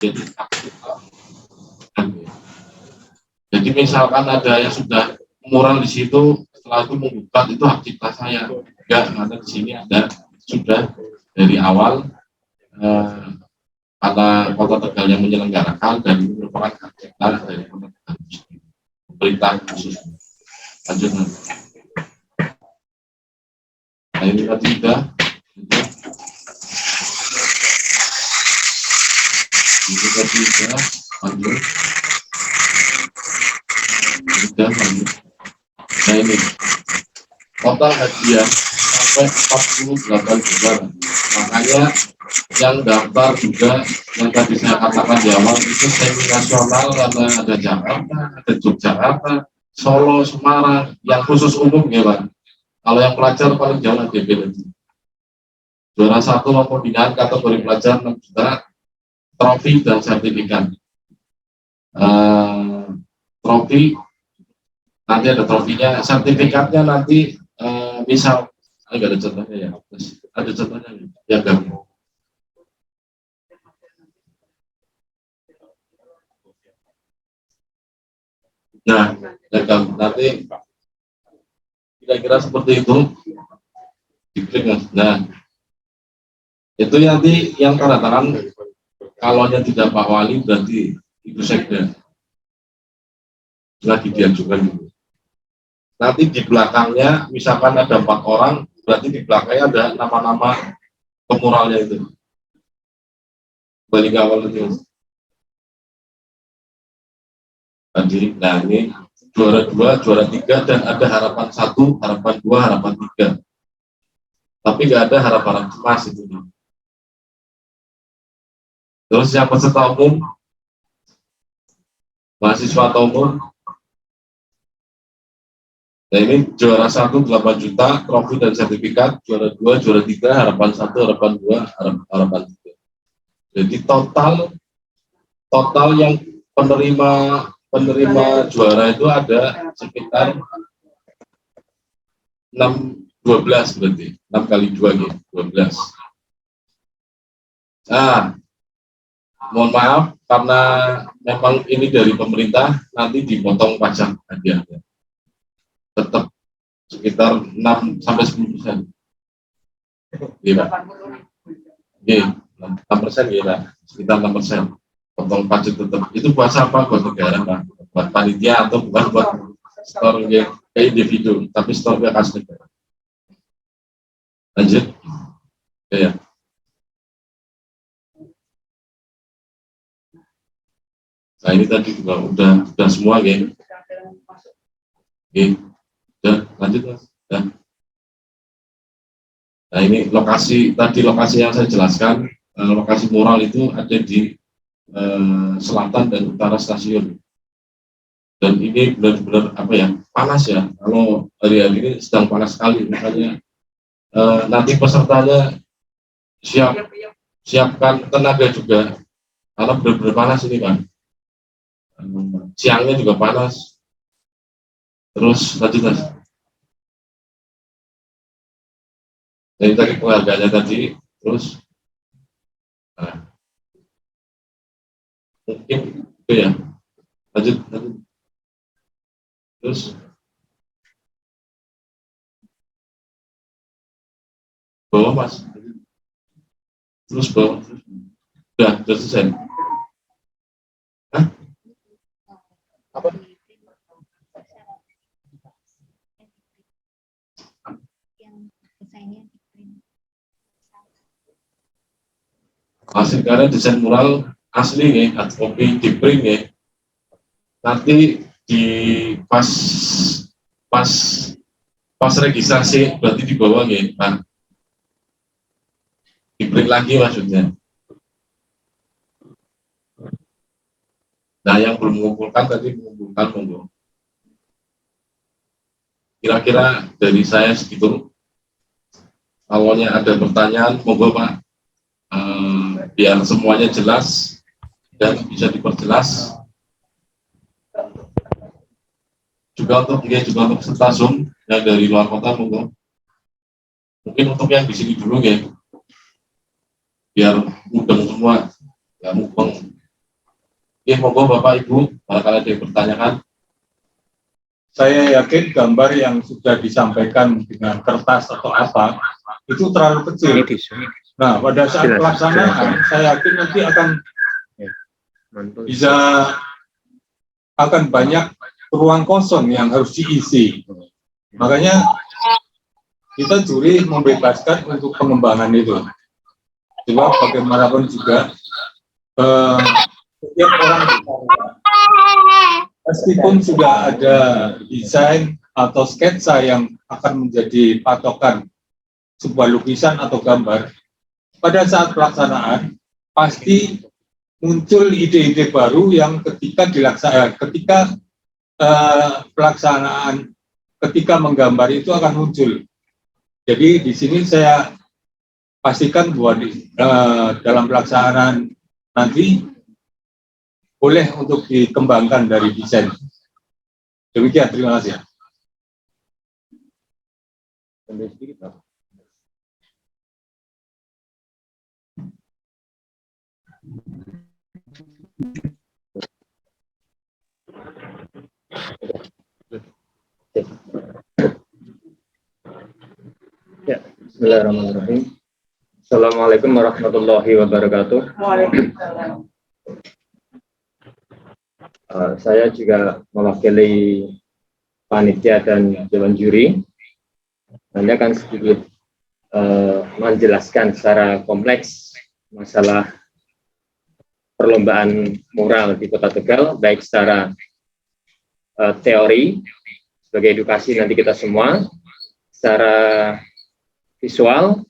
jadi jadi misalkan ada yang sudah mural di situ, setelah itu menggugat, itu hak cipta saya. Enggak, karena di sini ada sudah dari awal kata Kota Tegal yang menyelenggarakan, dan itu merupakan hak cipta dari pemerintah khusus. Lanjut. Nah, ini tadi sudah. Ini tadi sudah. Lanjut. Sudah, lanjut. Nah, ini total hadiah sampai 48 juta. Makanya yang daftar juga yang tadi saya katakan di awal itu semi nasional, karena ada Jakarta, ada Yogyakarta, Solo, Semarang, yang khusus umum ya Pak. Kalau yang pelajar paling jauh DP nanti. Juara 1 maupun binaan kategori pelajar 6 juta, trofi dan sertifikat. Trofi nanti ada trofinya, sertifikatnya nanti misal enggak ada contohnya ya, ada contohnya ya kan. Nah, nanti kira-kira seperti itu. Nah, itu nanti yang tanda tangan, kalau yang tidak Pak Wali berarti itu sekda lagi diajukan itu. Nanti di belakangnya misalkan ada 4 orang, berarti di belakangnya ada nama-nama pemuralnya itu. Balik awal itu. Tadi, nah ini juara 2, juara 3, dan ada harapan 1, harapan 2, harapan 3. Tapi nggak ada harapan emas itu. Terus yang peserta umum, mahasiswa atau umum, nah ini juara 1 8 juta, trofi dan sertifikat, juara 2, juara 3, harapan 1, harapan 2, harapan 3. Jadi total yang penerima juara itu ada sekitar 12 berarti 6 kali 2 gitu, 12. Nah, mohon maaf karena memang ini dari pemerintah, nanti dipotong pajak hadiahnya. Tetap sekitar 6 sampai 10%. Iya. Iya, 6% ya, sekitar 6%. Potong pajak tetap. Itu buat siapa? Buat negara, Pak. Buat panitia atau bukan buat store ke individu, tapi store ke kas negara. Lanjut. Ya. Nah, ini tadi juga udah semua ya. Oke. Udah, lanjut Mas. Ya. Nah, ini lokasi yang saya jelaskan, lokasi mural itu ada di selatan dan utara stasiun. Dan ini benar-benar apa ya, panas ya. Kalau hari-hari ini sedang panas sekali, makanya nanti pesertanya siapkan tenaga juga, karena benar-benar panas ini Pak. Siangnya juga panas. Terus lanjut Mas. Jadi tadi penghargaannya tadi, terus mungkin itu ya. Lanjut. Terus bawah Mas. Terus bawah. Udah selesai. Hah? Apa? Hasil karya desain mural asli nih, kopi di print ya. Nanti di pas registrasi berarti di bawah ya, Pak. Di print lagi maksudnya. Nah, yang belum mengumpulkan tadi mengumpulkan monggo. Kira-kira dari saya segitu. Kalau ada pertanyaan monggo Pak. Biar semuanya jelas dan bisa diperjelas. Juga untuk peserta Zoom yang dari luar kota monggo. Mungkin untuk yang di sini dulu ya, biar mudeng semua, nggak mudeng. monggo Bapak Ibu, barangkali ada yang bertanyakan. Saya yakin gambar yang sudah disampaikan dengan kertas atau apa itu terlalu kecil. Nah, pada saat pelaksanaan, saya yakin nanti akan banyak ruang kosong yang harus diisi. Makanya kita juri membebaskan untuk pengembangan itu. Sebab bagaimanapun juga setiap orang meskipun sudah ada desain atau sketsa yang akan menjadi patokan sebuah lukisan atau gambar, pada saat pelaksanaan pasti muncul ide-ide baru yang ketika pelaksanaan, ketika menggambar itu akan muncul. Jadi di sini saya pastikan bahwa dalam pelaksanaan nanti boleh untuk dikembangkan dari desain. Demikian, terima kasih. Ya, bismillahirrahmanirrahim. Assalamualaikum warahmatullahi wabarakatuh. Waalaikumsalam. Saya juga mewakili panitia dan dewan juri. Nanti akan sedikit menjelaskan secara kompleks masalah perlombaan mural di Kota Tegal, baik secara teori sebagai edukasi nanti kita semua, secara visual,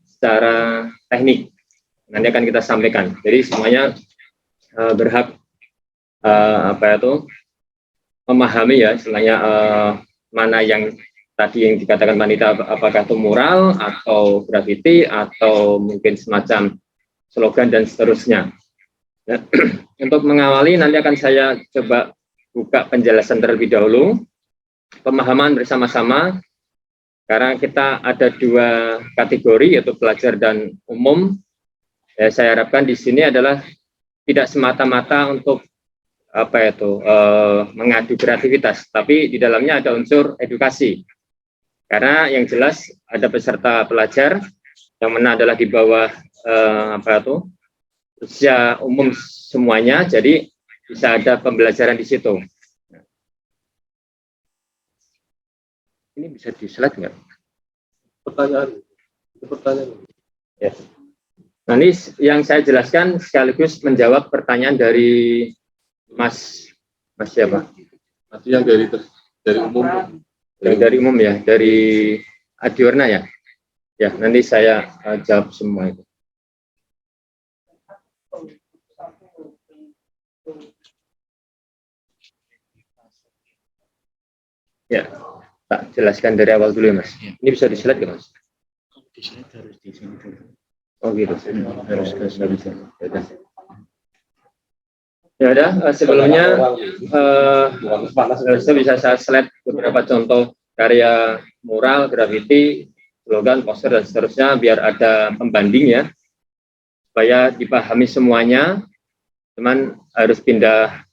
secara teknik nanti akan kita sampaikan. Jadi semuanya berhak memahami ya, istilahnya mana yang tadi yang dikatakan panitia, apakah itu mural atau grafiti atau mungkin semacam slogan dan seterusnya. Ya. Untuk mengawali nanti akan saya coba buka penjelasan terlebih dahulu, pemahaman bersama-sama, karena kita ada dua kategori yaitu pelajar dan umum. Ya, saya harapkan di sini adalah tidak semata-mata untuk mengadu kreativitas, tapi di dalamnya ada unsur edukasi. Karena yang jelas ada peserta pelajar yang mana adalah di bawah usia umum semuanya, jadi bisa ada pembelajaran di situ. Ini bisa di slide nggak? Pertanyaan. Ya. Nah, ini yang saya jelaskan sekaligus menjawab pertanyaan dari Mas siapa? Nanti yang dari umum. Dari umum ya, dari Adiwarna ya. Ya, nanti saya jawab semua itu. Ya, tak jelaskan dari awal dulu ya, Mas. Ini bisa di-slide nggak, Mas? Di-slide harus di sini dulu. Oh gitu, harus ke sana. Ya udah, sebelumnya saya bisa slide beberapa contoh karya mural, grafiti, slogan, poster dan seterusnya biar ada pembanding ya, supaya dipahami semuanya. Cuman harus pindah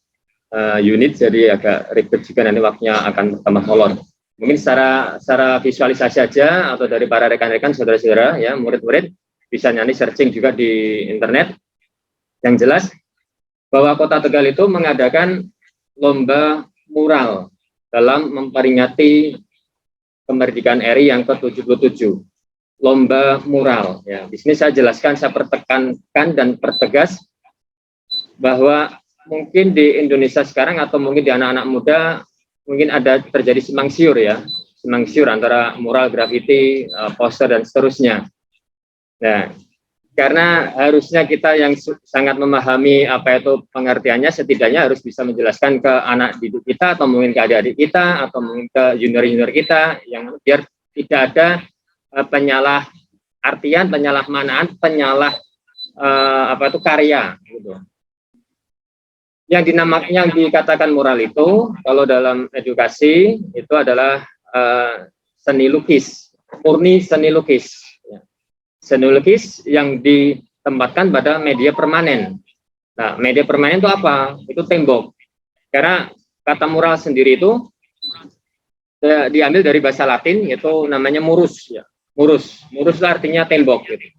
unit, jadi agak ribet juga nanti waktunya akan tambah molor. Mungkin secara visualisasi saja atau dari para rekan-rekan saudara-saudara ya, murid-murid bisa nanti searching juga di internet. Yang jelas bahwa Kota Tegal itu mengadakan lomba mural dalam memperingati kemerdekaan RI yang ke-77. Lomba mural ya. Di sini saya jelaskan, saya pertekankan dan pertegas bahwa mungkin di Indonesia sekarang atau mungkin di anak-anak muda mungkin ada terjadi simpang siur ya, simpang siur antara mural, grafiti, poster dan seterusnya. Nah, karena harusnya kita yang sangat memahami apa itu pengertiannya, setidaknya harus bisa menjelaskan ke anak didik kita atau mungkin ke adik-adik kita atau mungkin ke junior-junior kita, yang biar tidak ada penyalahmanaan karya gitu. Yang dikatakan mural itu kalau dalam edukasi itu adalah seni lukis, murni seni lukis. Seni lukis yang ditempatkan pada media permanen. Nah, media permanen itu apa? Itu tembok. Karena kata mural sendiri itu diambil dari bahasa Latin, yaitu namanya murus. Ya. Murus itu artinya tembok. Gitu.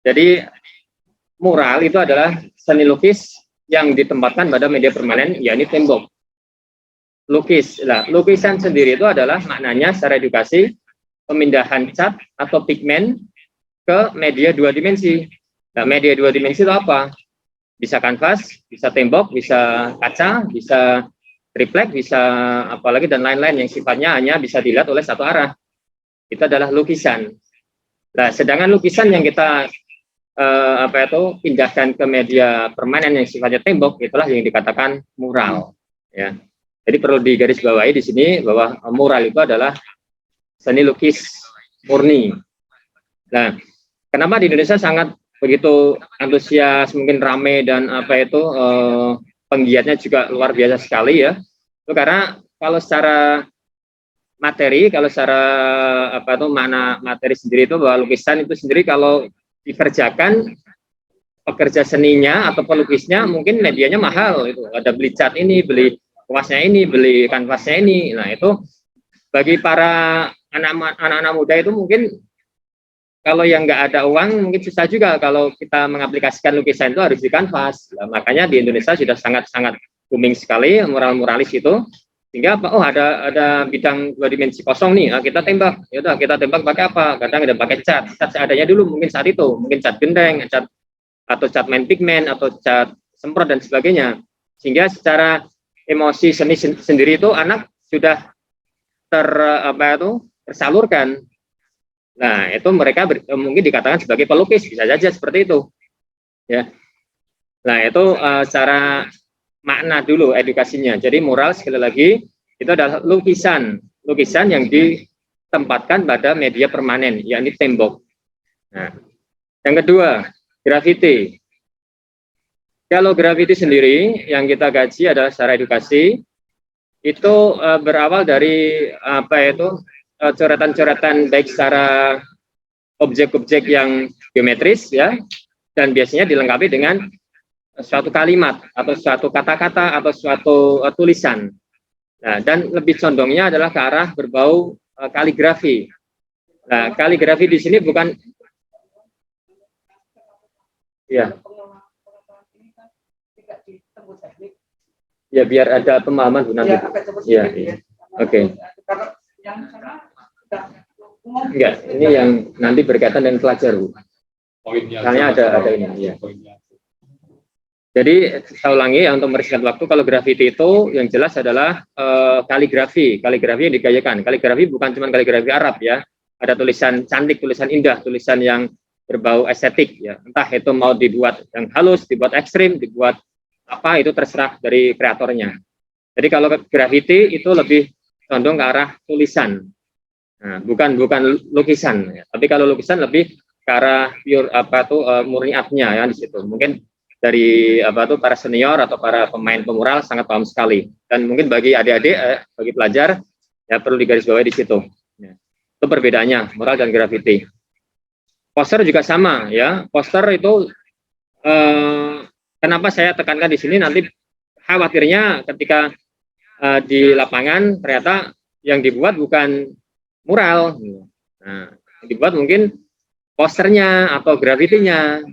Jadi mural itu adalah seni lukis yang ditempatkan pada media permanen, yakni tembok. Lukis. Nah, lukisan sendiri itu adalah maknanya secara edukasi pemindahan cat atau pigmen ke media 2 dimensi. Nah, media 2 dimensi itu apa? Bisa kanvas, bisa tembok, bisa kaca, bisa triplek, bisa apalagi dan lain-lain yang sifatnya hanya bisa dilihat oleh satu arah. Itu adalah lukisan. Nah, sedangkan lukisan yang kita pindahkan ke media permanen yang sifatnya tembok, itulah yang dikatakan mural. Ya. Jadi perlu digarisbawahi di sini bahwa mural itu adalah seni lukis murni. Nah, kenapa di Indonesia sangat begitu antusias, mungkin ramai dan penggiatnya juga luar biasa sekali ya. Itu karena kalau secara materi, kalau secara makna materi sendiri itu bahwa lukisan itu sendiri kalau dikerjakan pekerja seninya atau pelukisnya mungkin medianya mahal itu. Ada beli cat ini, beli kuasnya ini, beli kanvasnya ini. Nah, itu bagi para anak-anak muda itu mungkin kalau yang nggak ada uang mungkin susah juga kalau kita mengaplikasikan lukisan itu harus di kanvas. Nah, makanya di Indonesia sudah sangat-sangat booming sekali mural-muralis itu. Sehingga apa? Oh, ada bidang 2 dimensi kosong nih. Nah, kita tembak. Ya udah, kita tembak pakai apa? Kadang ada pakai cat seadanya dulu mungkin saat itu, mungkin cat gendeng, cat atau cat main pigmen atau cat semprot dan sebagainya. Sehingga secara emosi seni sendiri itu anak sudah tersalurkan. Nah, itu mereka mungkin dikatakan sebagai pelukis, bisa saja seperti itu. Ya. Nah, itu secara makna dulu edukasinya. Jadi mural sekali lagi itu adalah lukisan yang ditempatkan pada media permanen, yakni tembok. Nah, yang kedua, grafiti. Kalau grafiti sendiri yang kita kaji adalah secara edukasi itu berawal dari coretan-coretan baik secara objek-objek yang geometris ya, dan biasanya dilengkapi dengan suatu kalimat atau suatu kata-kata atau suatu tulisan. Nah, dan lebih condongnya adalah ke arah berbau kaligrafi. Nah, kaligrafi di sini bukan ya. Ya, biar ada pemahaman Bu nanti. Ya, ya. Oke. Enggak, ini yang nanti berkaitan dengan pelajar Bu. Misalnya ada ini. Ya. Jadi saya ulangi ya untuk meriskan waktu, kalau grafiti itu yang jelas adalah kaligrafi yang digayakan. Kaligrafi bukan cuma kaligrafi Arab ya. Ada tulisan cantik, tulisan indah, tulisan yang berbau estetik ya. Entah itu mau dibuat yang halus, dibuat ekstrim, dibuat apa, itu terserah dari kreatornya. Jadi kalau grafiti itu lebih condong ke arah tulisan. Nah, bukan lukisan ya. Tapi kalau lukisan lebih ke arah pure murni artnya ya di situ. Mungkin dari para senior atau para pemain pemural sangat paham sekali. Dan mungkin bagi adik-adik, bagi pelajar ya perlu digarisbawahi di situ. Ya. Itu perbedaannya mural dan grafiti. Poster juga sama ya. Poster itu kenapa saya tekankan di sini, nanti khawatirnya ketika di lapangan ternyata yang dibuat bukan mural. Nah, yang dibuat mungkin posternya atau grafitinya.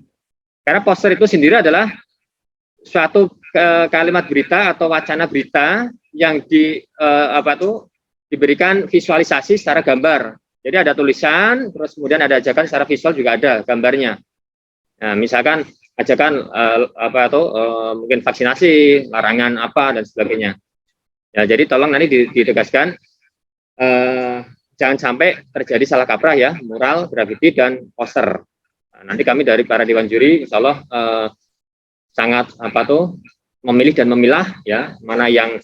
Karena poster itu sendiri adalah suatu kalimat berita atau wacana berita yang diberikan visualisasi secara gambar. Jadi ada tulisan, terus kemudian ada ajakan secara visual juga ada gambarnya. Nah, misalkan ajakan mungkin vaksinasi, larangan apa dan sebagainya. Ya, jadi tolong nanti ditegaskan jangan sampai terjadi salah kaprah ya, mural, grafiti dan poster. Nah, nanti kami dari para dewan juri insya Allah sangat memilih dan memilah ya, mana yang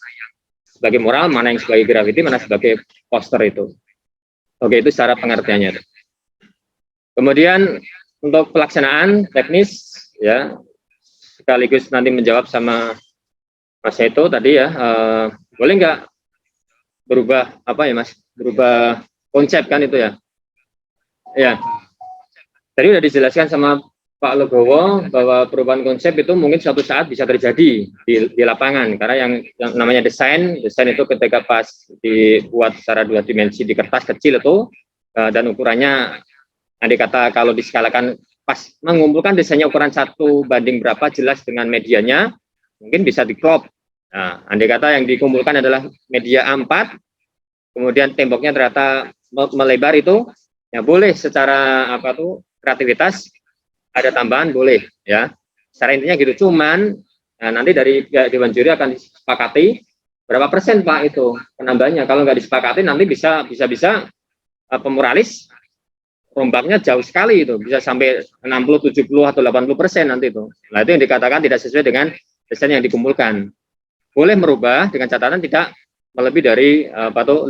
sebagai mural, mana yang sebagai grafiti, mana sebagai poster itu. Oke, itu secara pengertiannya. Kemudian untuk pelaksanaan teknis ya, sekaligus nanti menjawab sama Mas Seto tadi ya, boleh nggak berubah Mas, berubah konsep kan itu ya? Ya, tadi udah dijelaskan sama Pak Legowo bahwa perubahan konsep itu mungkin suatu saat bisa terjadi di lapangan, karena yang namanya desain itu ketika pas dibuat secara 2 dimensi di kertas kecil itu dan ukurannya andai kata kalau diskalakan pas mengumpulkan desainnya ukuran 1 banding berapa jelas dengan medianya mungkin bisa di crop. Nah, andai kata yang dikumpulkan adalah media A4 kemudian temboknya ternyata melebar itu ya boleh secara kreativitas ada tambahan boleh ya. Secara intinya gitu. Cuman nah, nanti dari Dewan Juri akan disepakati berapa persen Pak itu penambahannya. Kalau nggak disepakati nanti bisa pemuralis rombaknya jauh sekali itu, bisa sampai 60, 70 atau 80% nanti itu. Nah itu yang dikatakan tidak sesuai dengan desain yang dikumpulkan. Boleh merubah dengan catatan tidak melebihi dari 50%.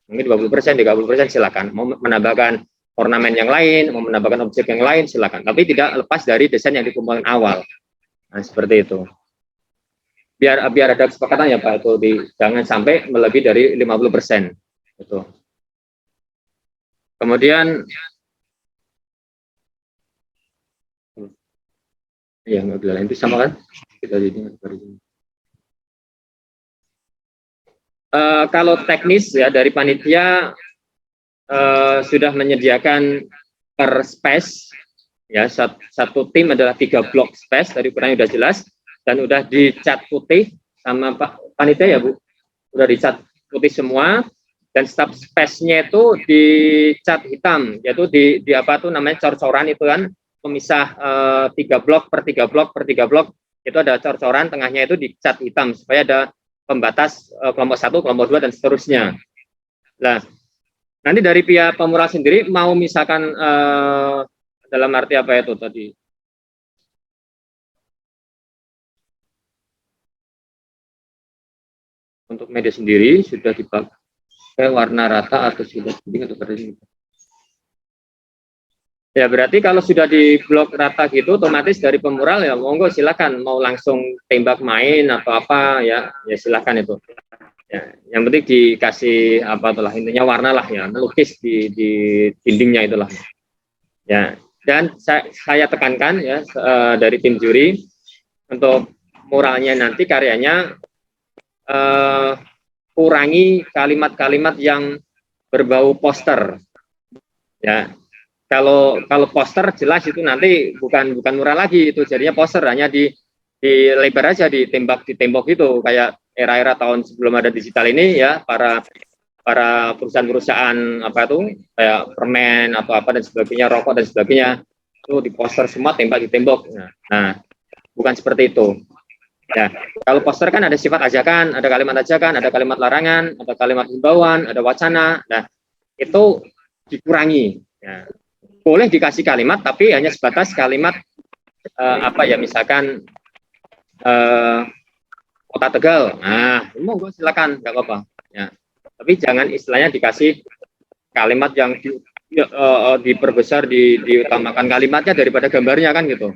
Mungkin 20%, 30% silakan. Mau menambahkan ornamen yang lain, mau menambahkan objek yang lain, silakan. Tapi tidak lepas dari desain yang dikumpulkan awal. Nah, seperti itu. Biar ada kesepakatan ya Pak, itu jangan sampai melebihi dari 50%. Itu. Kemudian, ya nggak itu sama kan? Kita ini. Kalau teknis ya dari panitia sudah menyediakan per space ya satu tim adalah 3 blok space, tadi ukurannya sudah jelas dan udah dicat putih sama Pak panitia ya Bu, udah dicat putih semua dan setiap space-nya itu dicat hitam, yaitu di apa tuh namanya cor-coran itu kan pemisah 3 blok per 3 blok per 3 blok itu ada cor-coran, tengahnya itu dicat hitam supaya ada pembatas kelompok 1, kelompok 2 dan seterusnya. Nah, nanti dari pihak pemural sendiri mau misalkan dalam arti apa itu tadi? Untuk media sendiri sudah dipakai warna rata atau sudah kuning atau kering? Ya berarti kalau sudah di blok rata gitu, otomatis dari pemural ya monggo silakan mau langsung tembak main atau apa ya silakan itu. Ya, yang penting dikasih apa itulah intinya warna lah ya, melukis di dindingnya itulah. Ya, dan saya tekankan ya dari tim juri untuk muralnya nanti karyanya kurangi kalimat-kalimat yang berbau poster. Ya. Kalau poster jelas itu nanti bukan mural lagi, itu jadinya poster hanya di lebar aja ditembak di tembok itu kayak era-era tahun sebelum ada digital ini ya para perusahaan-perusahaan apa itu kayak permen atau apa dan sebagainya, rokok dan sebagainya itu di poster semua tembak di tembok. Nah, bukan seperti itu. Ya, kalau poster kan ada sifat ajakan, ada kalimat ajakan, ada kalimat larangan, ada kalimat himbauan, ada wacana. Nah, itu dikurangi. Ya. Boleh dikasih kalimat tapi hanya sebatas kalimat apa ya misalkan Kota Tegal. Nah, monggo silakan nggak apa-apa. Ya. Tapi jangan istilahnya dikasih kalimat yang diperbesar, diutamakan kalimatnya daripada gambarnya kan gitu.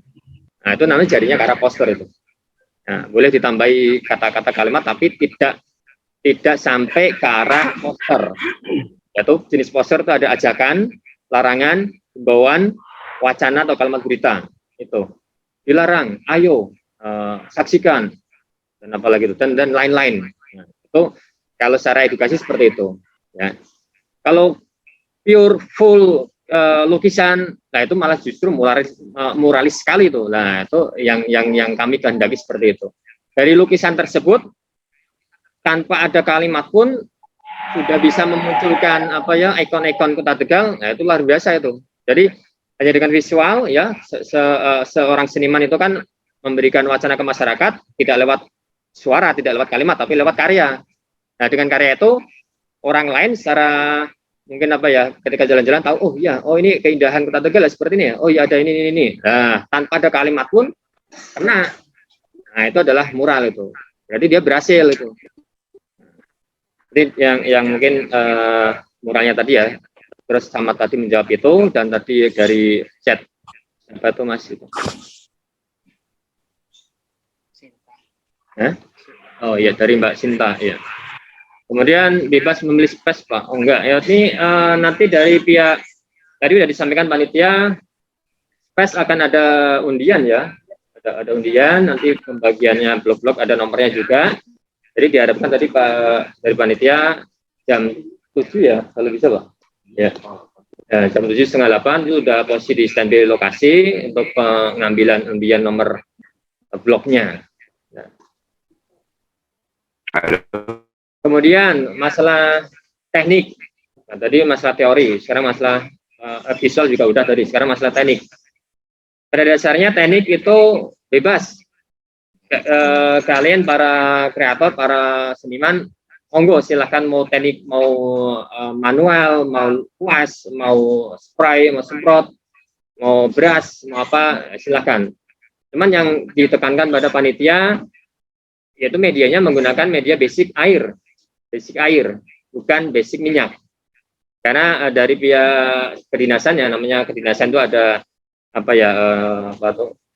Nah, itu namanya jadinya karena poster itu. Nah, boleh ditambahi kata-kata kalimat tapi tidak sampai ke arah poster. Yaitu jenis poster itu ada ajakan, larangan, himbauan, wacana atau kalimat berita itu dilarang, ayo saksikan dan apalagi itu dan lain-lain. Nah, itu kalau secara edukasi seperti itu. Ya. Kalau pure full lukisan, nah itu malah justru muralis sekali itu. Nah itu yang kami kehendaki seperti itu. Dari lukisan tersebut tanpa ada kalimat pun sudah bisa memunculkan apa ya ikon-ikon Kota Tegal. Nah itu luar biasa itu. Jadi hanya dengan visual ya seorang seniman itu kan memberikan wacana ke masyarakat tidak lewat suara, tidak lewat kalimat tapi lewat karya. Nah dengan karya itu orang lain secara mungkin apa ya ketika jalan-jalan tahu oh iya oh ini keindahan Kota Tegal seperti ini ya. Oh iya ada ini. Nah tanpa ada kalimat pun kena. Nah itu adalah mural itu. Berarti dia berhasil itu. Jadi yang mungkin muralnya tadi ya. Terus sama tadi menjawab itu dan tadi dari chat apa itu Mas itu? Oh iya dari Mbak Sinta ya. Kemudian bebas memilih space Pak. Oh enggak ya ini nanti dari pihak tadi sudah disampaikan panitia PES akan ada undian ya, ada undian, nanti pembagiannya blok-blok ada nomornya juga. Jadi diharapkan tadi Pak dari panitia jam 7 ya, kalau bisa Pak. Ya. Jam 7:30 itu sudah posisi di standby lokasi untuk pengambilan undian nomor bloknya. Nah. Kemudian masalah teknik. Nah, tadi masalah teori, sekarang masalah visual juga udah tadi, sekarang masalah teknik. Pada dasarnya teknik itu bebas. Kalian para kreator, para seniman, monggo silahkan mau teknik, mau manual, mau kuas, mau spray, mau semprot, mau beras, mau apa, silahkan. Cuman yang ditekankan pada panitia, yaitu medianya menggunakan media basic air, bukan basic minyak. Karena dari pihak kedinasan ya, namanya kedinasan itu ada apa ya,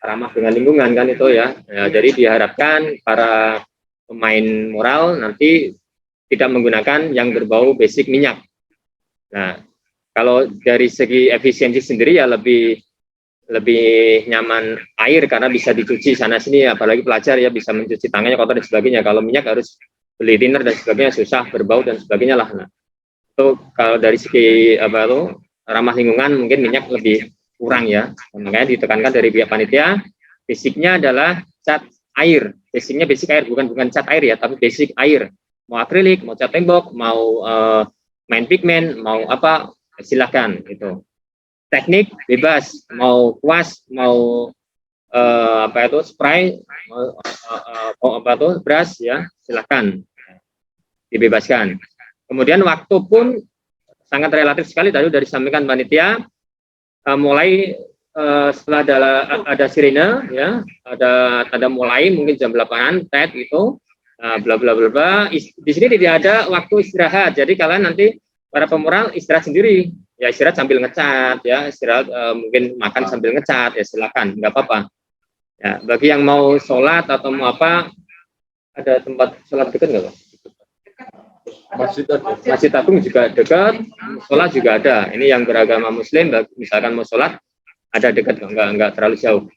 ramah dengan lingkungan kan itu ya. Jadi diharapkan para pemain mural nanti tidak menggunakan yang berbau basic minyak. Nah, kalau dari segi efisiensi sendiri ya lebih nyaman air karena bisa dicuci sana sini, apalagi pelajar ya bisa mencuci tangannya kotor dan sebagainya. Kalau minyak harus beli thinner dan sebagainya, susah, berbau dan sebagainya lah. Nah, itu kalau dari segi ramah lingkungan mungkin minyak lebih kurang ya. Makanya ditekankan dari pihak panitia, basicnya adalah cat air. Basicnya basic air, bukan cat air ya, tapi basic air. Mau akrilik, mau cat tembok, mau main pigment, mau apa, silahkan itu. Teknik bebas, mau kuas, mau spray, mau brush ya, silahkan dibebaskan. Kemudian waktu pun sangat relatif sekali tadi sudah disampaikan panitia. Mulai setelah ada sirine ya, ada tanda mulai mungkin jam 8-an tet itu bla bla bla bla. Di sini tidak ada waktu istirahat. Jadi kalian nanti para pemural istirahat sendiri. Ya istirahat sambil ngecat ya, istirahat mungkin makan sambil ngecat ya, silakan, nggak apa-apa. Ya, bagi yang mau sholat atau mau apa, ada tempat sholat dekat nggak Pak? Masjid Agung juga dekat, sholat juga ada. Ini yang beragama Muslim, misalkan mau sholat ada dekat, nggak terlalu jauh.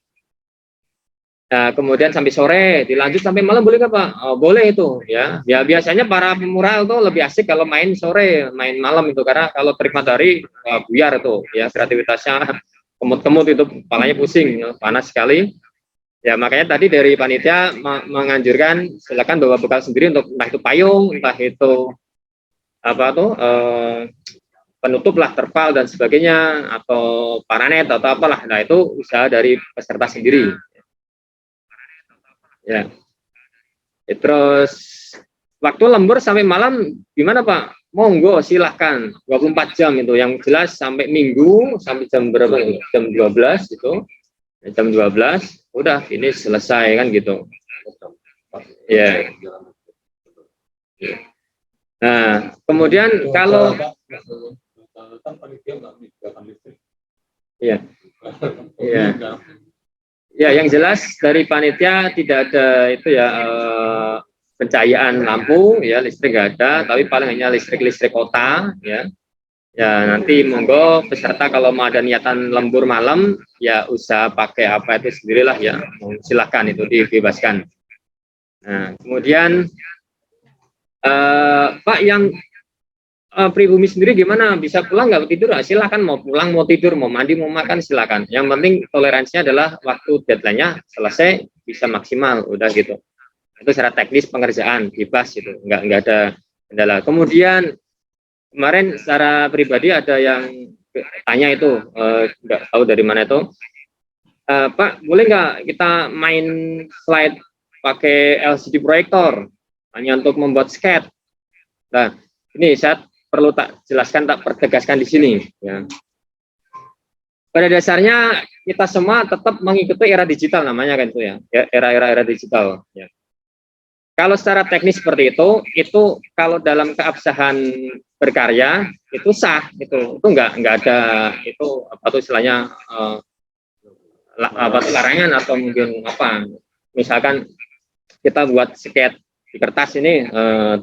Nah, kemudian sampai sore, dilanjut sampai malam boleh nggak Pak? Oh, boleh itu ya. Ya biasanya para pemural tuh lebih asik kalau main sore, main malam itu, karena kalau terik matahari buyar tuh ya, kreativitasnya kemut-kemut itu, kepalanya pusing, ya, panas sekali. Ya makanya tadi dari panitia menganjurkan silakan bawa bekal sendiri untuk entah itu payung, entah itu penutup lah, terpal dan sebagainya, atau paranet atau apalah. Nah itu usaha dari peserta sendiri. Ya. Terus waktu lembur sampai malam gimana Pak? Monggo silahkan 24 jam itu, yang jelas sampai Minggu sampai jam berapa? Jam 12 itu. Jam 12 udah ini selesai kan gitu. Ya. Nah, kemudian kalau ya, ya, ya, yang jelas dari panitia tidak ada itu ya pencahayaan lampu ya, listrik nggak ada, tapi paling hanya listrik kota ya. Ya nanti monggo peserta kalau mau ada niatan lembur malam ya usaha pakai apa itu sendirilah ya, silahkan itu dibebaskan. Nah kemudian Pak yang pribumi sendiri gimana, bisa pulang nggak tidur? Silahkan, mau pulang mau tidur mau mandi mau makan silahkan, yang penting toleransinya adalah waktu deadline-nya selesai bisa maksimal udah gitu. Itu secara teknis pengerjaan bebas gitu, nggak ada kendala. Kemudian kemarin secara pribadi ada yang tanya itu, nggak tahu dari mana itu, Pak boleh nggak kita main slide pakai LCD proyektor hanya untuk membuat sketch. Nah ini saya perlu tak jelaskan, tak pertegaskan di sini ya. Pada dasarnya kita semua tetap mengikuti era digital namanya kan itu ya, era digital ya. Kalau secara teknis seperti itu kalau dalam keabsahan berkarya itu sah, itu nggak ada itu apa tuh istilahnya larangan atau mungkin apa. Misalkan kita buat sketch di kertas ini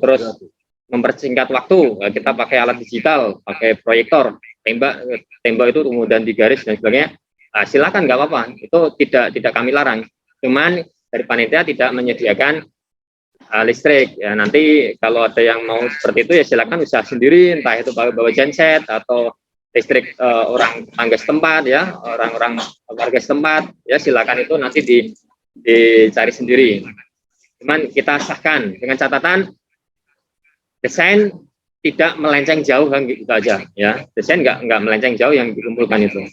terus mempersingkat waktu, kita pakai alat digital, pakai proyektor, tembak itu kemudian digaris dan sebagainya, silakan nggak apa-apa, itu tidak kami larang. Cuman dari panitia tidak menyediakan listrik. Ya nanti kalau ada yang mau seperti itu ya silakan usaha sendiri, entah itu bawa genset atau listrik orang tetangga setempat ya, orang-orang warga setempat ya silakan itu nanti dicari sendiri. Cuman kita sahkan dengan catatan desain tidak melenceng jauh kan gitu aja ya. Desain nggak melenceng jauh yang dikumpulkan itu.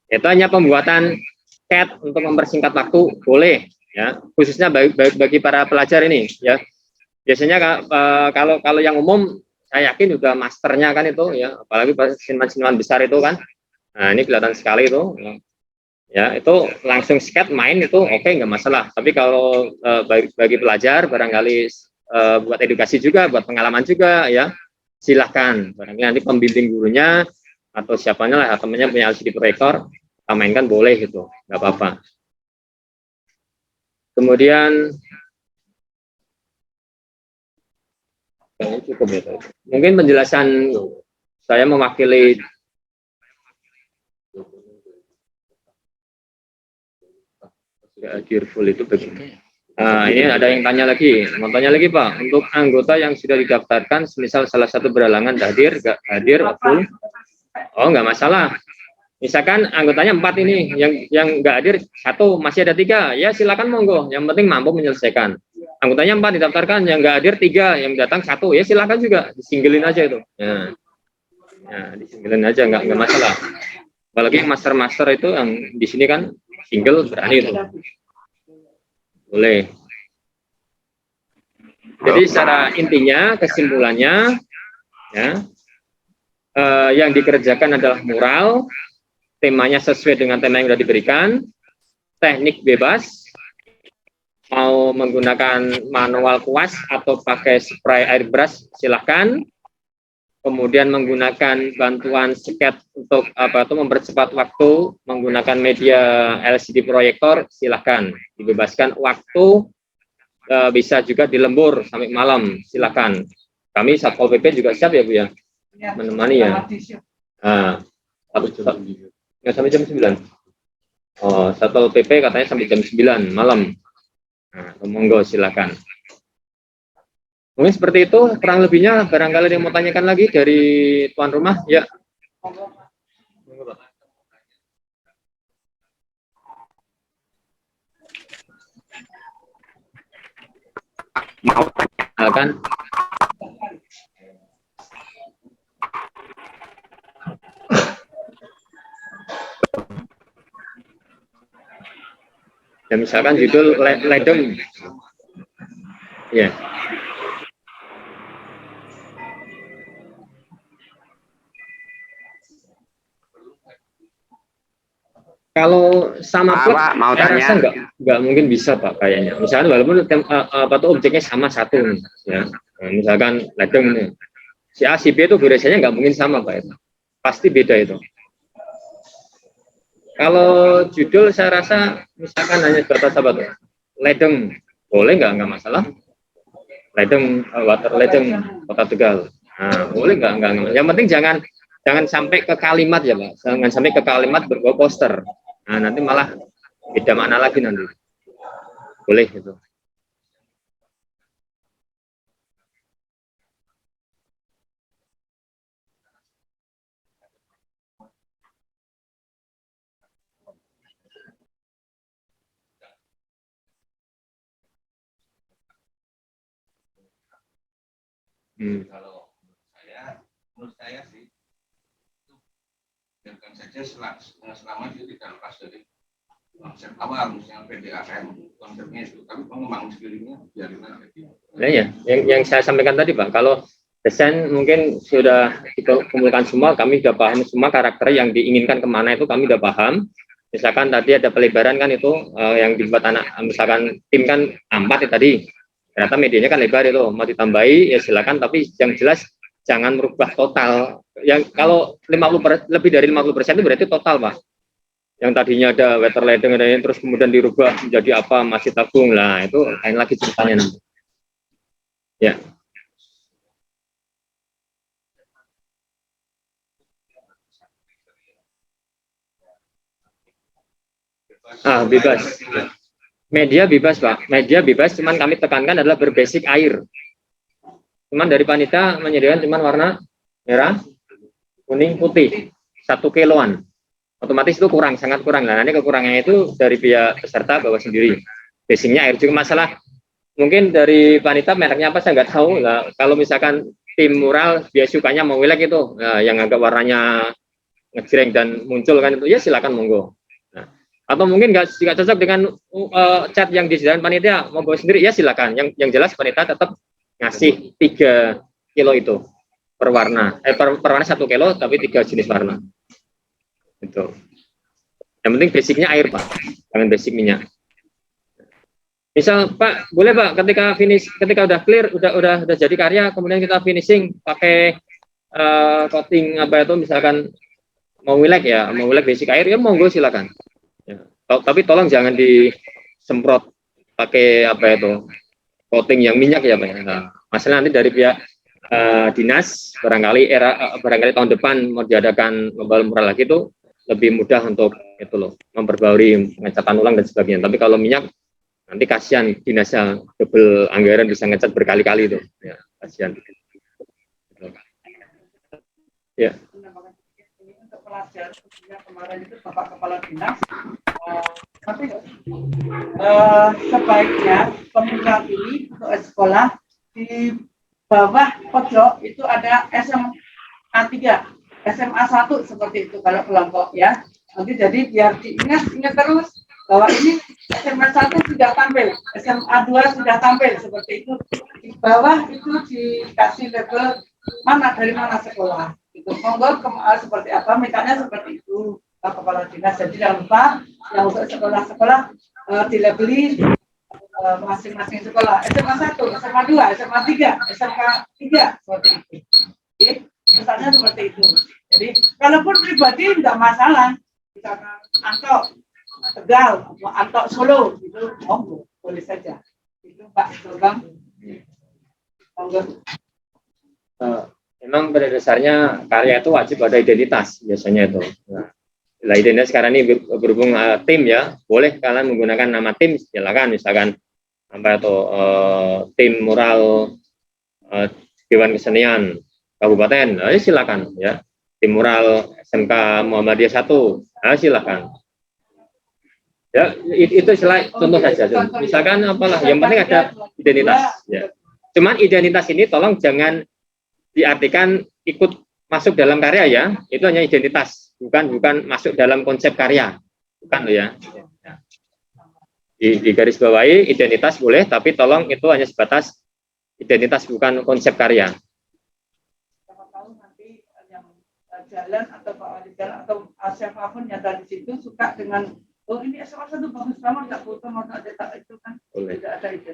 Itu hanya pembuatan CAD untuk mempersingkat waktu boleh ya, khususnya bagi para pelajar ini ya. Biasanya kalau yang umum saya yakin juga masternya kan itu ya, apalagi seniman-seniman besar itu kan. Nah, ini kelihatan sekali itu. Ya, itu langsung skate main itu oke, nggak masalah. Tapi kalau bagi pelajar barangkali buat edukasi juga, buat pengalaman juga ya, silahkan. Barangkali nanti pembimbing gurunya atau siapanya lah, temannya punya LCD proyektor, mainkan boleh gitu, nggak apa-apa. Kemudian cukup ya. Mungkin penjelasan saya mewakili full itu begini. Ini ada yang tanya lagi, mau tanya lagi Pak, untuk anggota yang sudah didaftarkan, misal salah satu berhalangan hadir, nggak hadir, full, oh nggak masalah. Misalkan anggotanya 4 ini, yang nggak hadir 1, masih ada 3, ya silakan monggo, yang penting mampu menyelesaikan. Anggotanya 4 didaftarkan, yang nggak hadir 3, yang datang 1, ya silakan juga, disinggilin aja itu. Ya, disinggilin aja, nggak masalah. Apalagi yang master itu yang di sini kan single berani itu. Boleh. Jadi secara intinya, kesimpulannya, ya, yang dikerjakan adalah mural, temanya sesuai dengan tema yang sudah diberikan, teknik bebas, mau menggunakan manual kuas atau pakai spray airbrush silahkan, kemudian menggunakan bantuan sket untuk mempercepat waktu, menggunakan media LCD proyektor silahkan, dibebaskan waktu, bisa juga di lembur sampai malam silahkan. Kami Satpol PP juga siap ya Bu ya, menemani ya. Sampai jam 9. Oh, Satpol PP katanya sampai jam 9 malam. Nah, monggo silakan. Mungkin seperti itu kurang lebihnya, barangkali yang mau tanyakan lagi dari tuan rumah ya. Mau tanyakan. Ya misalkan judul ledeng. Ya. Kalau sama plek, saya rasa nggak mungkin bisa Pak kayaknya. Misalkan walaupun objeknya sama satu, ya. Nah, misalkan ledeng nih, si A, si B itu durasinya nggak mungkin sama Pak itu. Pasti beda itu. Kalau judul saya rasa misalkan hanya batas apa tuh? Ledeng, boleh nggak masalah. Ledeng, water ledeng, Kota Tegal. Nah, boleh nggak. Yang penting jangan sampai ke kalimat ya Pak. Jangan sampai ke kalimat berbau poster. Nah, nanti malah beda makna lagi nanti. Boleh itu. Kalau menurut saya sih, itu biarkan saja selama dia tidak lepas dari konsep awal, misalnya PDAM, konsepnya itu, tapi pengembangan skillingnya biarin aja. Nah ya, yang saya sampaikan tadi Pak, kalau desain mungkin sudah dikumpulkan semua, kami sudah paham semua karakter yang diinginkan kemana itu kami sudah paham. Misalkan tadi ada pelebaran kan itu yang dibuat anak, misalkan tim kan 4 ya tadi, ternyata medianya kan lebar itu, mau ditambahi ya silakan, tapi yang jelas jangan merubah total. Yang kalau 50%, lebih dari 50% itu berarti total Pak. Yang tadinya ada water ledeng terus kemudian dirubah menjadi apa, masih tabung lah, itu lain lagi ceritanya nanti. Ya. Bebas. Media bebas, Pak. Media bebas, cuman kami tekankan adalah berbasic air. Cuman dari panitia menyediakan cuman warna merah, kuning, putih. 1 kiloan. Otomatis itu kurang, sangat kurang. Nah, nanti kekurangannya itu dari pihak peserta bawa sendiri. Basicnya air. Juga masalah mungkin dari panitia mereknya apa saya nggak tahu. Nah, kalau misalkan tim mural dia sukanya mau wilek itu, nah, yang agak warnanya ngejreng dan muncul kan itu, ya silakan monggo. Nah, atau mungkin nggak cocok dengan cat yang disediakan panitia mau bawa sendiri, ya silakan. Yang jelas panitia tetap ngasih 3 kilo itu per warna. Per warna 1 kilo tapi 3 jenis warna. Itu. Yang penting basicnya air, Pak. Jangan basic minyak. Misal Pak, boleh Pak ketika udah clear, udah jadi karya, kemudian kita finishing pakai coating apa itu, misalkan mau wilek basic air ya monggo silakan. Ya. Tapi tolong jangan disemprot pakai apa itu coating yang minyak ya Pak. Nah, masalah nanti dari pihak dinas barangkali tahun depan mau diadakan lomba mural lagi itu lebih mudah untuk itu loh, memperbarui pengecatan ulang dan sebagainya. Tapi kalau minyak nanti kasihan dinasnya double anggaran bisa ngecat berkali-kali itu. Ya, kasihan. Ya. Untuk pelajar kemarin itu Bapak Kepala Dinas, tapi sebaiknya pemural ini untuk sekolah di bawah pojok itu ada SMA 3, SMA 1 seperti itu kalau kelompok ya. Nanti jadi biar diingat terus bahwa ini SMA 1 sudah tampil, SMA 2 sudah tampil seperti itu. Di bawah itu dikasih label dari mana sekolah. Itu monggo seperti apa, mintanya seperti itu Pak Kepala Dinas. Jadi jangan lupa yang untuk sekolah-sekolah dilabeli masing-masing sekolah, SMA 1, SMA 2, SMA 3, SMK 3 seperti itu. Oke, misalnya seperti itu. Jadi kalaupun pribadi tidak masalah, misalkan Anto Tegal, Anto Solo, itu monggo boleh saja. Itu Pak Bang. Monggo. Memang pada dasarnya karya itu wajib ada identitas biasanya itu. Nah, identitas sekarang ini berhubung tim ya, boleh kalian menggunakan nama tim, silakan misalkan apa itu tim mural Dewan Kesenian Kabupaten, silakan ya. Tim mural SMK Muhammadiyah 1, silakan. Ya, itu contoh saja. Misalkan apalah, yang penting ada identitas. Ya. Cuman identitas ini tolong jangan diartikan ikut masuk dalam karya ya. Itu hanya identitas, bukan masuk dalam konsep karya, bukan loh ya. Di garis bawahi identitas boleh, tapi tolong itu hanya sebatas identitas, bukan konsep karya. Jalan atau Pak Wali Jalan atau siapapun yang ada di situ suka dengan ini SMA 1 bagus banget, nggak foto mau tak itu kan tidak ada ide.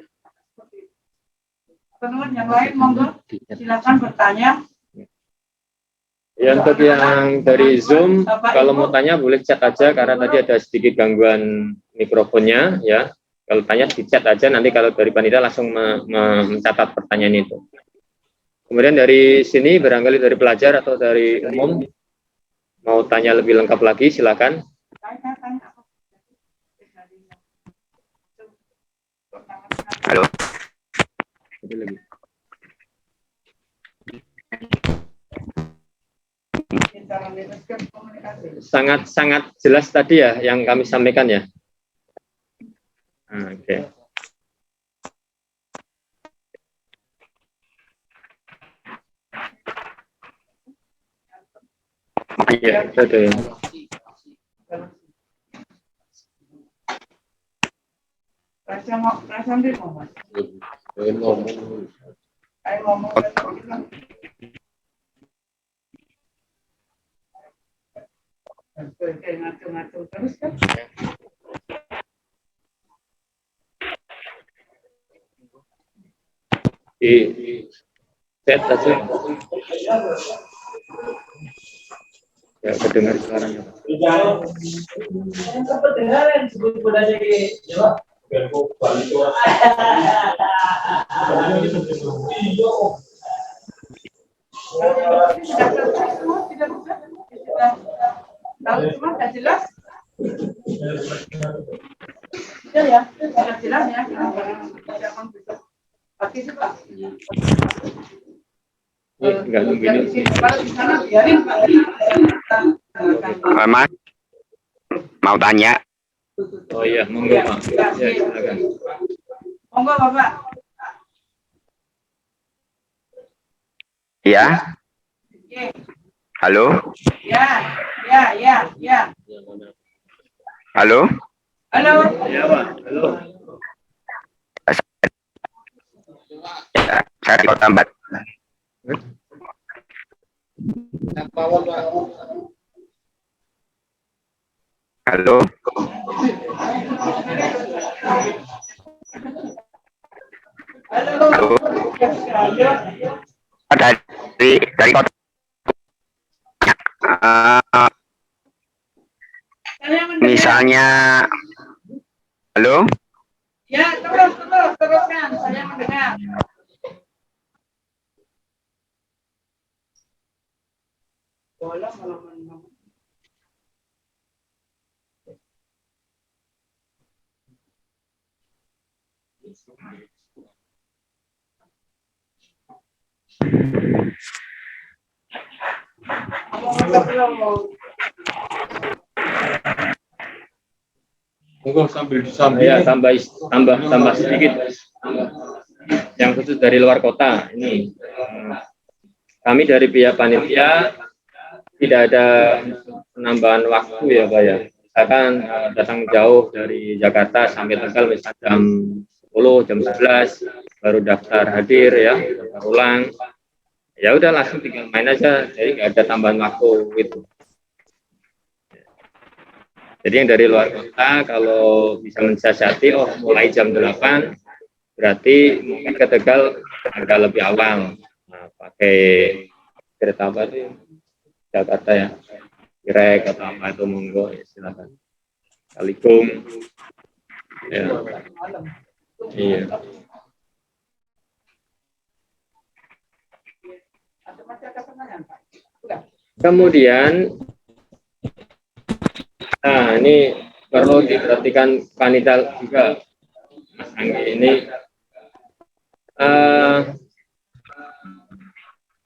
Teman yang lain monggo silakan bertanya. Ya, untuk yang dari Zoom kalau mau tanya boleh chat aja karena tadi ada sedikit gangguan mikrofonnya ya. Kalau tanya di chat aja, nanti kalau dari panitia langsung mencatat pertanyaan itu. Kemudian dari sini barangkali dari pelajar atau dari umum mau tanya lebih lengkap lagi silakan. Halo. Sangat jelas tadi ya yang kami sampaikan ya. Oke. Iya, betul. Ngaco-ngaco terus kan? Di chat aja. Ya, kedengar suaranya. Kalau cuma tidak jelas. jelas ya. Jangan besok pagi sih Pak. Enggak nunggu ini. Kalau di sana biarin Pak. Mas, mau tanya. Oh iya, monggo Pak. Ya, silakan. Monggo Bapak. Ya, Oke. halo, Ya. halo. Halo. Ya Pak, halo. Saya di Kota Bat. Halo, Halo. halo. Dari Kota. Saya mendengar. Misalnya, halo. Ya, teruskan. Saya mendengar. Bola malah menang. Monggo sambil disambung. Ya, tambah sedikit. Yang khusus dari luar kota ini. Kami dari pihak panitia tidak ada penambahan waktu ya Pak ya. Misalkan datang jauh dari Jakarta sampai Tegal misalnya jam 10, jam 11 baru daftar hadir ya, daftar ulang. Ya udah langsung tinggal main aja, jadi nggak ada tambahan waktu gitu. Jadi yang dari luar kota kalau bisa mensiasati, oh mulai jam 8, berarti mungkin ke Tegal agak lebih awal. Nah, pakai kereta apa itu? Jakarta ya, Grek atau apa itu monggo ya, silakan. Assalamualaikum. Ya. Iya. Kemudian, nah ini perlu diperhatikan panitia juga, Mas Anggi ini.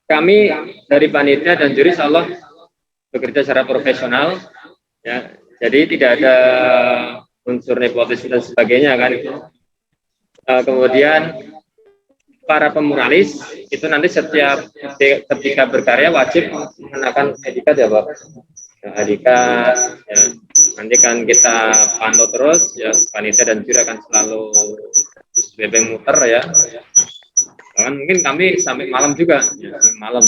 Kami dari panitia dan juri insya Allah bekerja secara profesional, ya. Jadi tidak ada unsur nepotisme dan sebagainya kan itu. Kemudian para pemuralis itu nanti setiap ketika berkarya wajib mengenakan etikat ya Pak. Etikat ya. Nanti kan kita pantau terus ya, panitia dan juri akan selalu SBB muter ya. Bahkan mungkin kami sampai malam juga ya, sampai malam.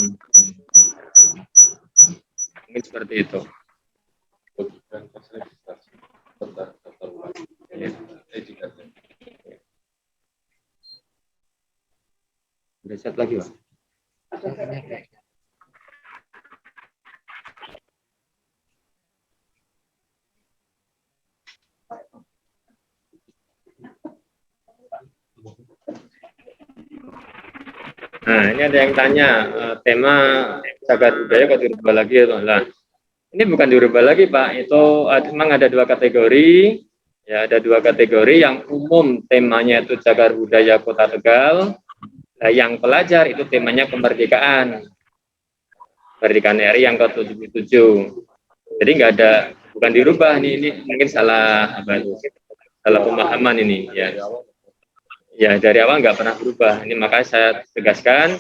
Mungkin seperti itu. Reset lagi Pak. Nah ini ada yang tanya tema cagar budaya kok dirubah lagi ya Pak? Nah, ini bukan dirubah lagi Pak, itu memang ada dua kategori. Ya, ada dua kategori yang umum temanya itu cagar budaya Kota Tegal. Nah, yang pelajar itu temanya kemerdekaan. Kemerdekaan RI yang ke-77. Jadi nggak ada, bukan dirubah ini mungkin salah apa itu? Salah pemahaman ini ya. Ya dari awal nggak pernah berubah. Ini makanya saya tegaskan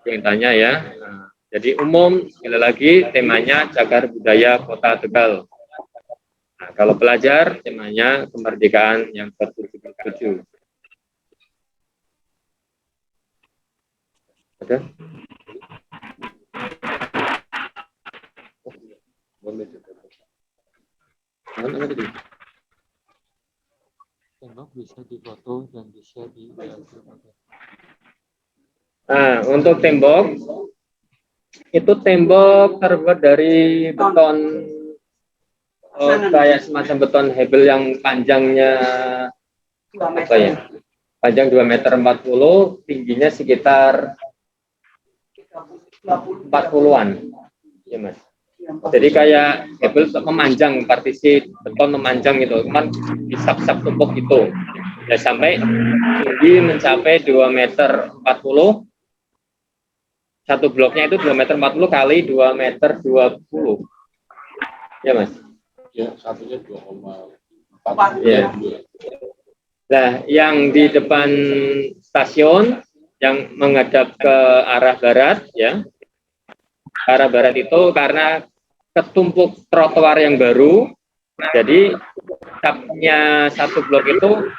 yang tanya ya. Nah, jadi umum sekali lagi temanya cagar budaya Kota Tegal. Nah, kalau pelajar temanya kemerdekaan yang ke-77. Ada? Tembok bisa difoto dan di-share di Nah, untuk tembok itu tembok terbuat dari beton kayak semacam beton hebel yang panjangnya apa ya? Panjang 2,40 meter, tingginya sekitar 40-an. Ya, Mas. Jadi kayak hebel memanjang, partisi beton memanjang gitu, cuman disap-sap tumpuk gitu. ya, sampai tinggi mencapai 2,40 meter. Satu bloknya itu 2,40 meter kali 2,20 meter. Ya Mas? Ya, satunya 2,4. Ya. Nah, yang di depan stasiun yang menghadap ke arah barat, ya, ke arah barat itu karena ketumpuk trotoar yang baru, jadi capnya satu blok itu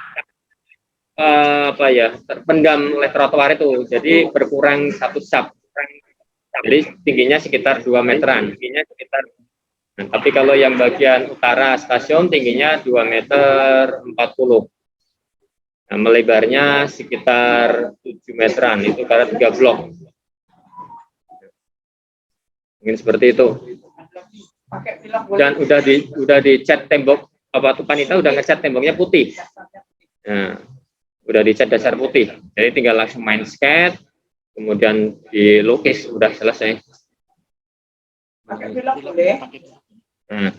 terpendam oleh trotoar itu, jadi berkurang satu sub. Jadi tingginya sekitar 2 meteran. Nah, tapi kalau yang bagian utara stasiun tingginya 2,40 meter. Nah, melebarnya sekitar 7 meteran, itu karena 3 blok. Mungkin seperti itu. Dan udah dicat tembok, tuh panitia udah ngecat temboknya putih. Nah, udah dicat dasar putih. Jadi tinggal langsung main skate, kemudian dilukis, udah selesai. Pakai pilok boleh? Nah,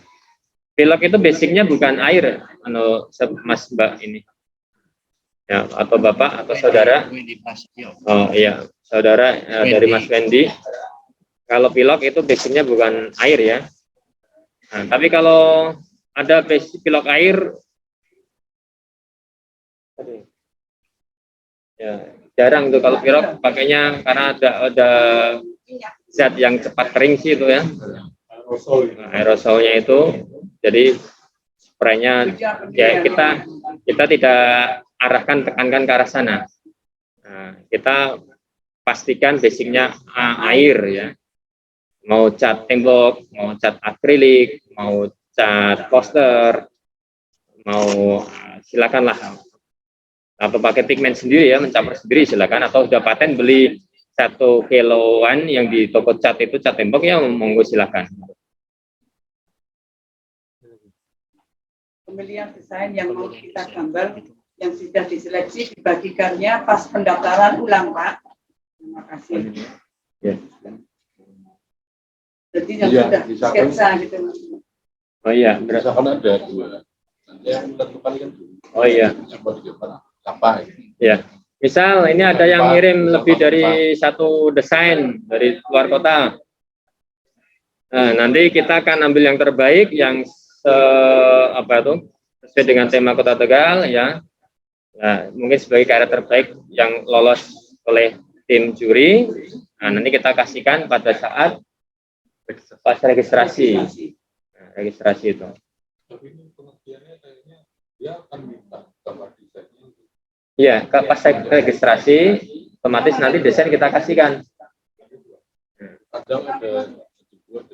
pilok itu basicnya bukan air, Mas Mbak ini. Ya, atau Bapak atau saudara. Oh iya, saudara dari Mas Wendy. Kalau pilok itu basicnya bukan air ya. Nah, tapi kalau ada basic pilok air, ya jarang tuh kalau pilok pakainya karena ada zat yang cepat kering sih itu ya. Aerosolnya itu, jadi spraynya ya kita tidak arahkan, tekankan ke arah sana. Nah, kita pastikan basicnya air ya. Mau cat tembok, mau cat akrilik, mau cat poster, mau silakanlah. Atau pakai pigmen sendiri ya, mencampur sendiri silakan. Atau sudah paten beli 1 kiloan yang di toko cat itu cat tembok ya, monggo silakan. Pemilihan desain yang mau kita gambar yang sudah diseleksi dibagikannya pas pendaftaran ulang, Pak. Terima kasih. Ya. Jadi yang Iya, sudah bisa sketsa gitu. Oh iya, Misalkan ada 2. Nanti yang tentukan kan dulu. oh iya. Coba di depan apa? Ya. Misal ini ada yang ngirim lebih dari 1 desain dari luar kota. Nah, nanti kita akan ambil yang terbaik yang sesuai dengan tema Kota Tegal ya. Nah, mungkin sebagai karya terbaik yang lolos oleh tim juri. Nah, nanti kita kasihkan pada saat pas registrasi. Nah, registrasi itu. Tapi ini pengertiannya kayaknya dia akan minta gambar desainnya. Iya, pas registrasi otomatis nanti desain kita kasihkan. Kadang ada dibuat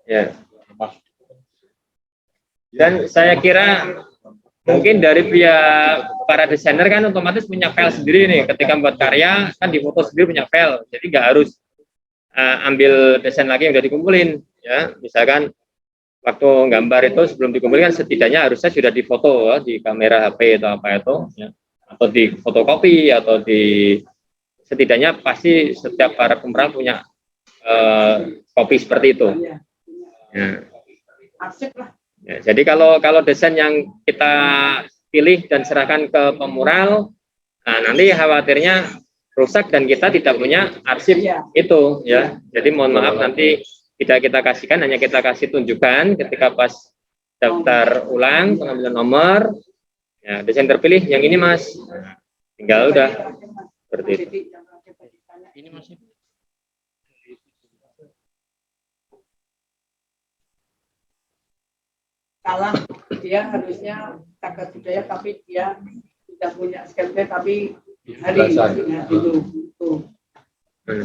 Ya. Dan saya kira mungkin dari pihak para desainer kan otomatis punya file sendiri nih. Ketika membuat karya kan difoto sendiri punya file. Jadi nggak harus ambil desain lagi yang udah dikumpulin. Ya, misalkan waktu gambar itu sebelum dikumpulkan setidaknya harusnya sudah difoto di kamera HP atau apa itu, ya. Atau di fotokopi atau di setidaknya pasti setiap para pemeran punya kopi seperti itu. Ya. Arsip lah. Ya, jadi kalau desain yang kita pilih dan serahkan ke pemural, nah nanti khawatirnya rusak dan kita tidak punya arsip itu ya. Jadi mohon maaf nanti tidak kita kasihkan, hanya kita kasih tunjukkan ketika pas daftar ulang pengambilan nomor, ya desain terpilih yang ini Mas. Nah, tinggal udah seperti itu. Ini masih Salah, dia harusnya cagar budaya tapi dia tidak punya sketsa tapi hari itu.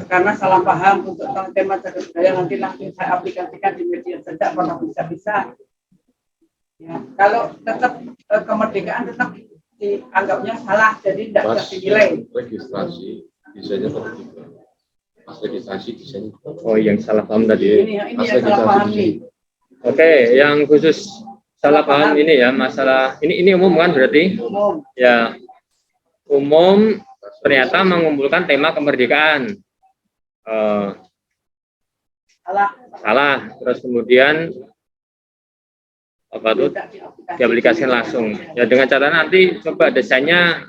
Karena salah paham untuk tema cagar budaya nanti langsung saya aplikasikan di media saja apakah bisa. Ya, kalau tetap kemerdekaan tetap dianggapnya salah jadi tidak bisa dinilai. Registrasi desainnya seperti itu. Pas registrasi desainnya. Oh, yang salah paham tadi. Ini yang salah paham nih. Oke, yang khusus salah paham ini ya masalah ini umum kan berarti? Umum. Ya, umum ternyata mengumpulkan tema kemerdekaan. Salah. Terus kemudian apa tuh diaplikasikan langsung. Ya dengan catatan nanti coba desainnya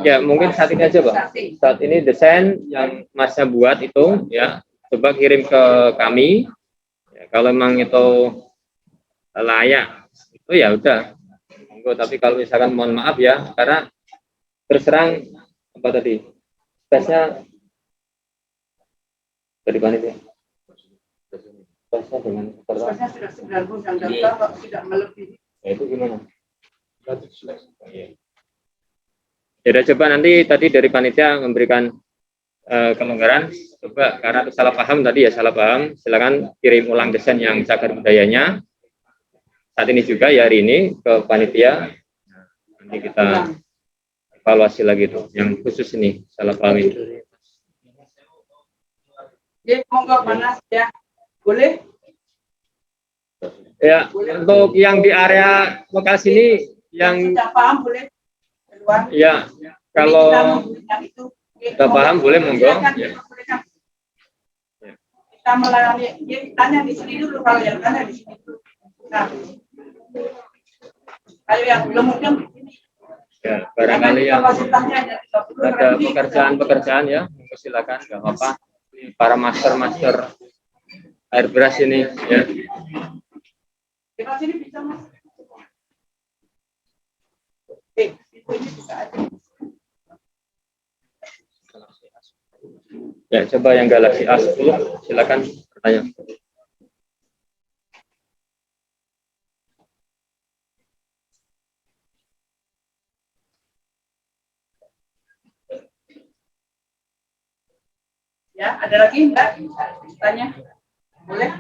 ya mungkin saat ini aja Pak. Saat ini desain yang Masnya buat itu ya coba kirim ke kami. Ya, kalau memang itu layak itu ya udah. Tapi kalau misalkan mohon maaf ya karena terus terang apa tadi spesinya dari panitia. Spesinya dengan Spesinya sudah 90 yang daftar kok tidak melebihi. Ya, itu gimana? Ya coba nanti tadi dari panitia memberikan kelonggaran, coba karena itu salah paham tadi ya salah paham, silakan kirim ulang desain yang cagar budayanya saat ini juga ya hari ini ke panitia, nanti kita evaluasi lagi tuh yang khusus ini salah paham itu. Jadi monggo panas ya, boleh? Ya untuk yang di area lokasi ini yang tidak paham boleh keluar. Ya kalau tidak paham boleh monggo. Ya. Kita melayani, ya, tanya di sini dulu kalau yang tanya di sini dulu. Nah, kalau yang belum mungkin di sini. Ya, barangkali yang ada pekerjaan-pekerjaan ya, silakan nggak apa-apa. Para master airbrush ini ya. Di sini bisa Mas. Itu ini bisa aja. Ya, coba yang Galaxy A10 silakan bertanya. Ya, ada lagi Mbak? Tanya. Boleh?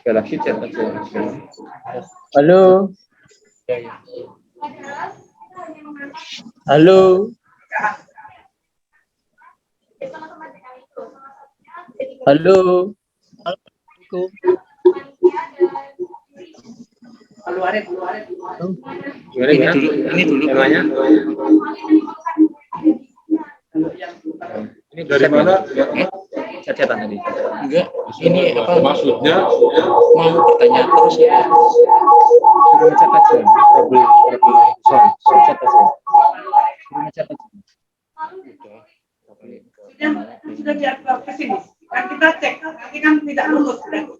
Galaxy chat aja. Halo. Halo. Halo. Keluarin. Gimana? Ini dulu temanya. Ini Dari mana? Chat-chatan tadi. Enggak, ini apa? Maksudnya Mau bertanya terus ya. Suruh ngechat aja. Problem. Chat aja. Suruh ngechat aja. Sudah diantar ke sini. Kan kita cek, nanti kan tidak lulus berarti.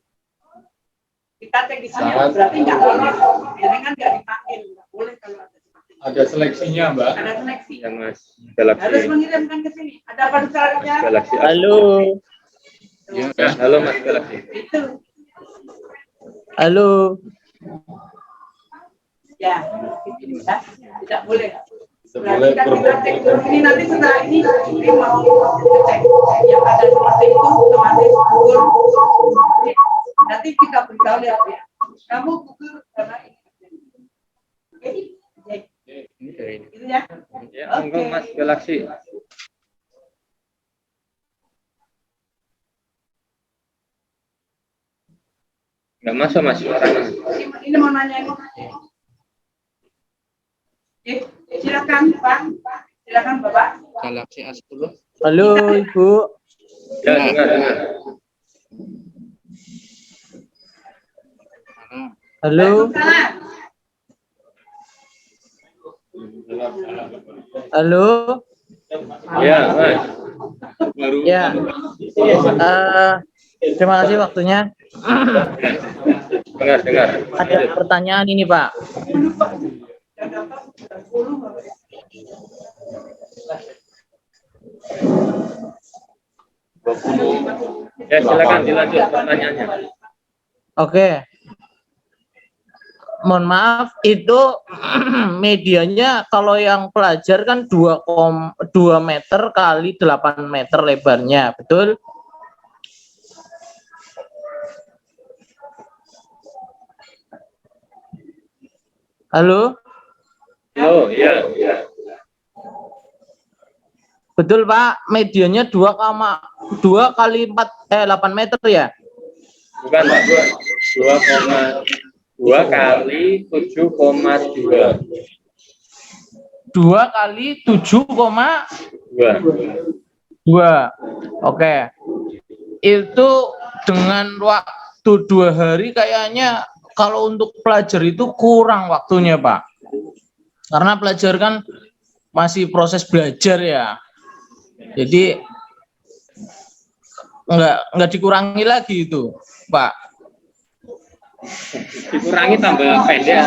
Kita cek di sini berarti nggak lulus. Jadi kan nggak dipanggil, nggak boleh kalau ada seperti itu. ada seleksinya, Mbak. Ada seleksi. Ya Mas, Galaxy. Harus mengirimkan ke sini. Ada apa syaratnya? Galaxy. Halo. Ya, halo Mas Galaxy. Itu. Halo. Ya, tidak boleh. Boleh Berarti kan kita cek dulu ini nanti setelah ini mau cek yang ada seperti itu otomatis gugur. Nanti kita beritahu lihat ya. Kamu gugur karena ini. Oke. Ini dari ini. Itu ya. Ya, monggo Mas Galaxy. Nggak masuk Mas suaranya. Ini mau nanya ini. Silakan Pak. Silakan Bapak. Galaxy A10. Halo, Ibu. Ya, dengar. Halo. Halo. Ya, Mas. Ya. Terima kasih waktunya. Dengar. Ada pertanyaan ini, Pak. Ya, silakan dilanjut pertanyaannya. Oke. Mohon maaf, itu medianya kalau yang pelajar kan 2 meter kali 8 meter lebarnya, betul? Halo? Oh, iya. Betul, Pak. Medianya 2 kali 8 meter ya? Bukan, Pak. 2,2 kali 7,2. 2 kali 7,2. 2. Oke. Itu dengan waktu 2 hari kayaknya kalau untuk pelajar itu kurang waktunya, Pak. Karena pelajar kan masih proses belajar ya. Jadi enggak dikurangi lagi itu, Pak. Dikurangi tambah pendek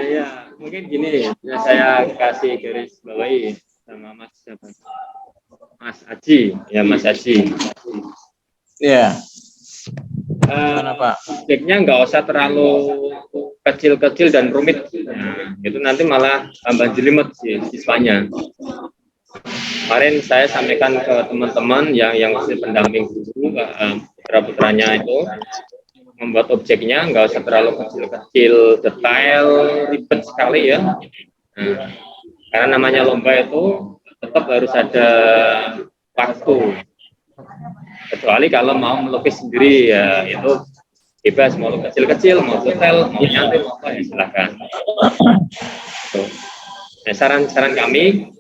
ya mungkin gini ya, saya kasih garis bawahi sama Mas Aji ya, Mas Aji Iya. Gimana, Pak? objeknya nggak usah terlalu kecil-kecil dan rumit, nah, itu nanti malah tambah jelimet siswanya. Kemarin saya sampaikan ke teman-teman yang masih pendamping guru, putra-putranya itu membuat objeknya nggak usah terlalu kecil-kecil, detail, ribet sekali ya. Nah, karena namanya lomba itu tetap harus ada waktu. Kecuali kalau mau melukis sendiri ya itu bebas, mau kecil-kecil, mau detail, mau nyantai, mau apa ya silahkan. Nah, saran kami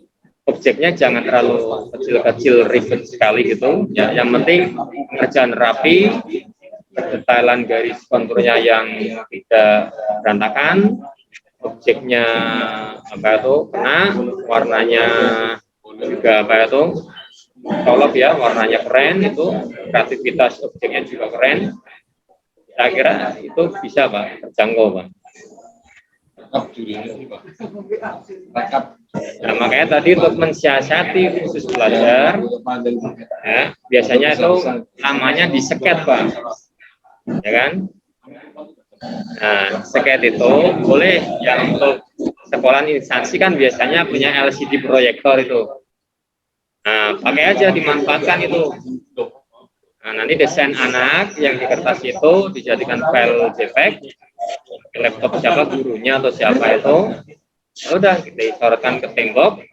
objeknya jangan terlalu kecil-kecil ribet sekali gitu. Ya, yang penting pengerjaan rapi, detailan garis konturnya yang tidak berantakan, objeknya apa itu kena, warnanya juga apa itu colok ya, warnanya keren, itu kreativitas objeknya juga keren. Saya kira itu bisa Pak, terjangkau Pak. Nah, makanya tadi untuk mensiasati khusus belajar, ya, biasanya itu namanya diseket Pak, ya kan? Nah, seket itu boleh yang untuk sekolah instansi kan biasanya punya LCD proyektor itu. Nah, pakai aja, dimanfaatkan itu. Nah, nanti desain anak yang di kertas itu dijadikan file JPEG, laptop siapa gurunya atau siapa itu, udah disorotkan ke tembok.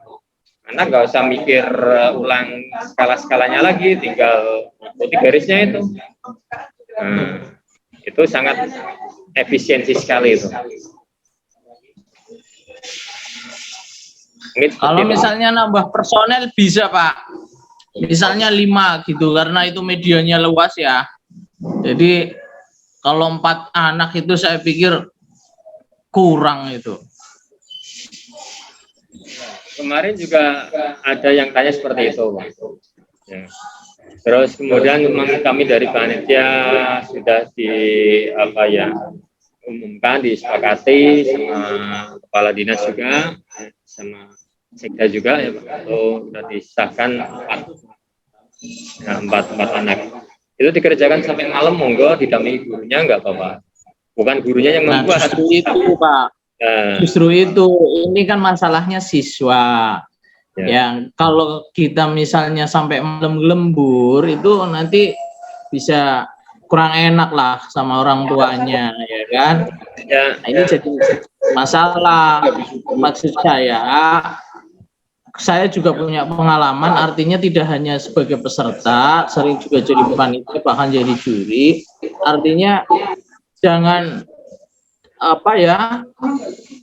Anak nggak usah mikir ulang skala-skalanya lagi, tinggal ikuti garisnya itu. Nah, itu sangat efisiensi sekali itu. Kalau misalnya nambah personel bisa Pak, misalnya 5 gitu, karena itu medianya luas ya. Jadi kalau 4 anak itu saya pikir kurang itu. Kemarin juga ada yang tanya seperti itu, Pak. Ya. Terus kemudian kami dari panitia sudah umumkan, disepakati sama kepala dinas juga, sama sekda juga ya Pak, itu sudah disahkan 4 anak. Itu dikerjakan sampai malam, monggo didampingi gurunya enggak apa-apa. Bukan gurunya yang membuat. Justru itu Pak. Justru itu, ini kan masalahnya siswa. Ya. Yang kalau kita misalnya sampai malam lembur itu nanti bisa kurang enak lah sama orang tuanya, ya kan? Ya, nah, ini jadi masalah. Maksud saya juga punya pengalaman, artinya tidak hanya sebagai peserta, sering juga jadi panitia, bahkan jadi juri. Artinya jangan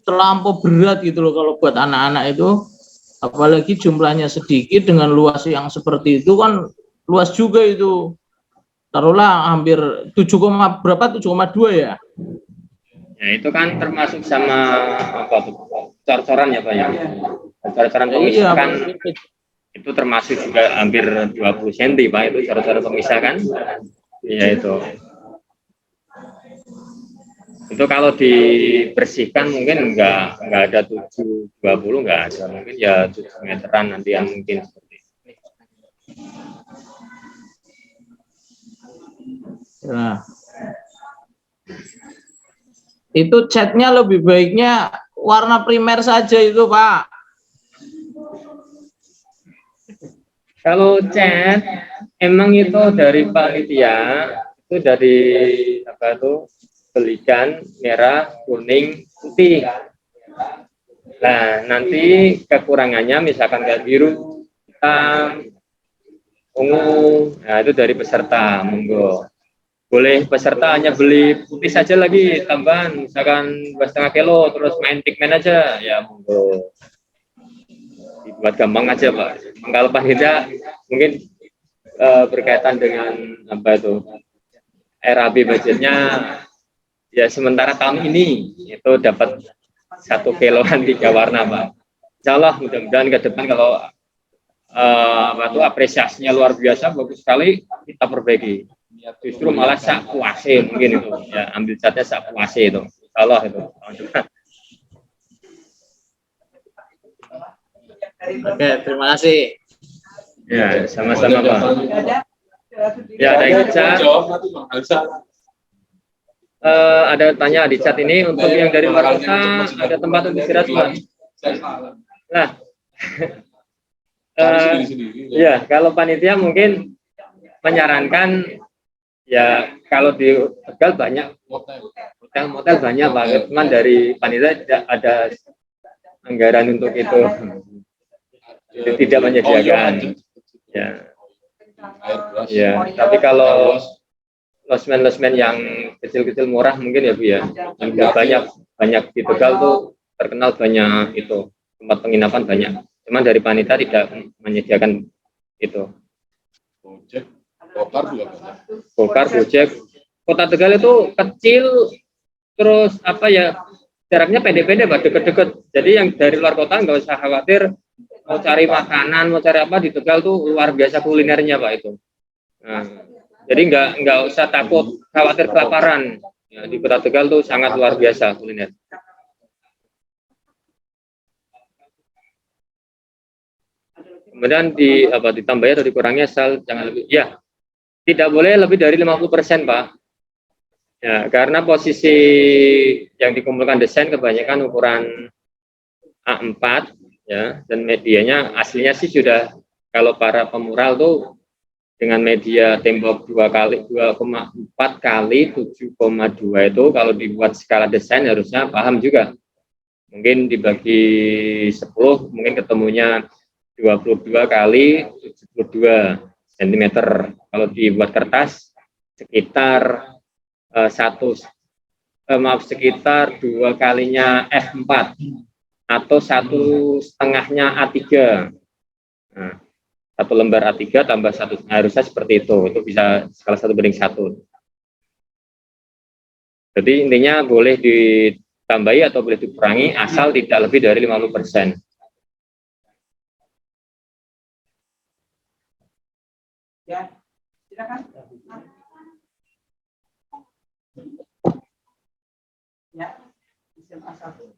terlampau berat gitu loh kalau buat anak-anak itu, apalagi jumlahnya sedikit dengan luas yang seperti itu kan luas juga itu. Taruhlah hampir 7,2 ya. Ya itu kan termasuk sama cor-coran ya Pak ya. Cor-coran pemisah kan itu termasuk juga hampir 20 cm Pak, itu cor-coran pemisah kan. Ya itu. Itu kalau dibersihkan mungkin enggak ada 720, enggak ada, mungkin ya 7 meteran nanti yang mungkin seperti itu. Nah, itu catnya lebih baiknya warna primer saja itu Pak. Kalau cat emang itu dari panitia, itu dari belikan merah, kuning, putih. Nah, nanti kekurangannya misalkan kayak biru, hitam, ungu, nah itu dari peserta, monggo. boleh peserta hanya beli putih saja lagi tambahan misalkan 2,5 kilo terus main pigmen aja ya monggo, dibuat gampang aja Pak. Kalau panitia mungkin berkaitan dengan apa itu RAB budgetnya ya sementara tahun ini itu dapat 1 kiloan 3 warna Pak. Insya Allah mudah-mudahan ke depan kalau apa itu apresiasinya luar biasa bagus sekali kita perbaiki. Justru malah sak puase mungkin itu ya, ambil catnya sak puase itu. Insya Allah itu. Oke, terima kasih. Ya, sama-sama Pak. Ya, ada yang chat. Ada tanya di chat ini untuk yang dari luar kota ada tempat untuk istirahat Pak. Nah, ya kalau panitia mungkin menyarankan ya kalau di Tegal banyak hotel-hotel banyak Pak, cuman dari panitia tidak ada anggaran untuk itu, tidak menyediakan. Ya, tapi kalau losmen yang kecil-kecil murah mungkin ya Bu ya, yang banyak di Tegal tuh terkenal banyak itu tempat penginapan banyak. Cuman dari panitia tidak menyediakan itu. Gokar, Gojek. Kota Tegal itu kecil, terus apa ya jaraknya pendek-pendek, Pak, deket-deket. Jadi yang dari luar kota nggak usah khawatir mau cari makanan, mau cari apa di Tegal tuh luar biasa kulinernya Pak itu. Nah, jadi nggak usah takut khawatir kelaparan. Ya, di Kota Tegal tuh sangat luar biasa kuliner. Kemudian ditambahnya atau dikurangnya asal jangan lebih, ya tidak boleh lebih dari 50% Pak. Ya, karena posisi yang dikumpulkan desain kebanyakan ukuran A4 ya, dan medianya aslinya sih sudah, kalau para pemural tuh dengan media tembok 2x2,4 kali 7,2 itu kalau dibuat skala desain harusnya paham juga. Mungkin dibagi 10 mungkin ketemunya 22 kali 72 cm. Kalau dibuat kertas sekitar sekitar 2 kalinya F4 atau 1/2-nya A3. Nah, 1 lembar A3 tambah 1, harusnya seperti itu bisa skala 1:1. Jadi intinya boleh ditambahi atau boleh dikurangi asal tidak lebih dari 50%. Ya, silakan. Ya, SMA 1.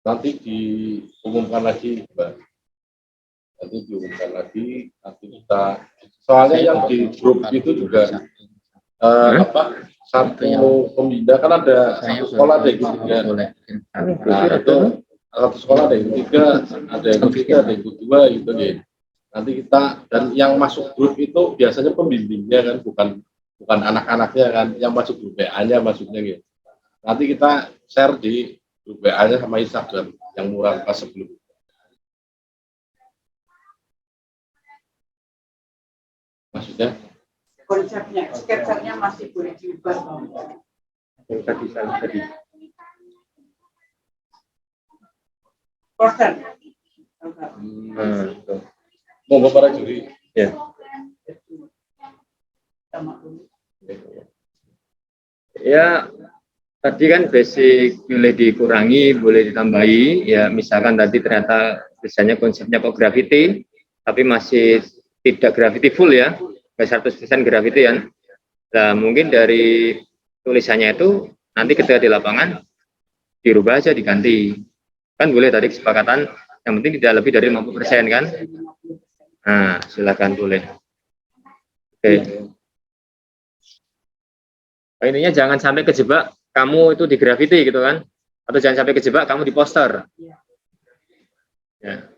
Nanti diumumkan lagi, Mbak. Nanti diumumkan lagi, nanti kita, soalnya yang di grup itu juga satu pembina kan ada satu sekolah ada yang ketiga. Nah itu satu sekolah ada yang ketiga, ada yang ketiga, ada yang kedua gitu deh. Nanti kita, dan yang masuk grup itu biasanya pembimbingnya kan, bukan anak-anaknya kan, yang masuk grup WA-nya masuknya gitu. Nanti kita share di grup WA-nya sama Instagram yang murah pas sebelum. Maksudnya? Konsepnya, sketsanya masih boleh diubah. Tadi. Poster. Mau para juri? Ya. Ya, tadi kan basic boleh dikurangi, boleh ditambahi. Ya, misalkan tadi ternyata misalnya konsepnya kok graffiti, tapi masih tidak graffiti full ya, 100% graffiti ya. Nah, mungkin dari tulisannya itu nanti ketika di lapangan dirubah aja, diganti. Kan boleh tadi kesepakatan, yang penting tidak lebih dari 50% kan. Nah, silakan boleh. Oke. Nah, intinya jangan sampai kejebak kamu itu di graffiti gitu kan, atau jangan sampai kejebak kamu di poster. Ya.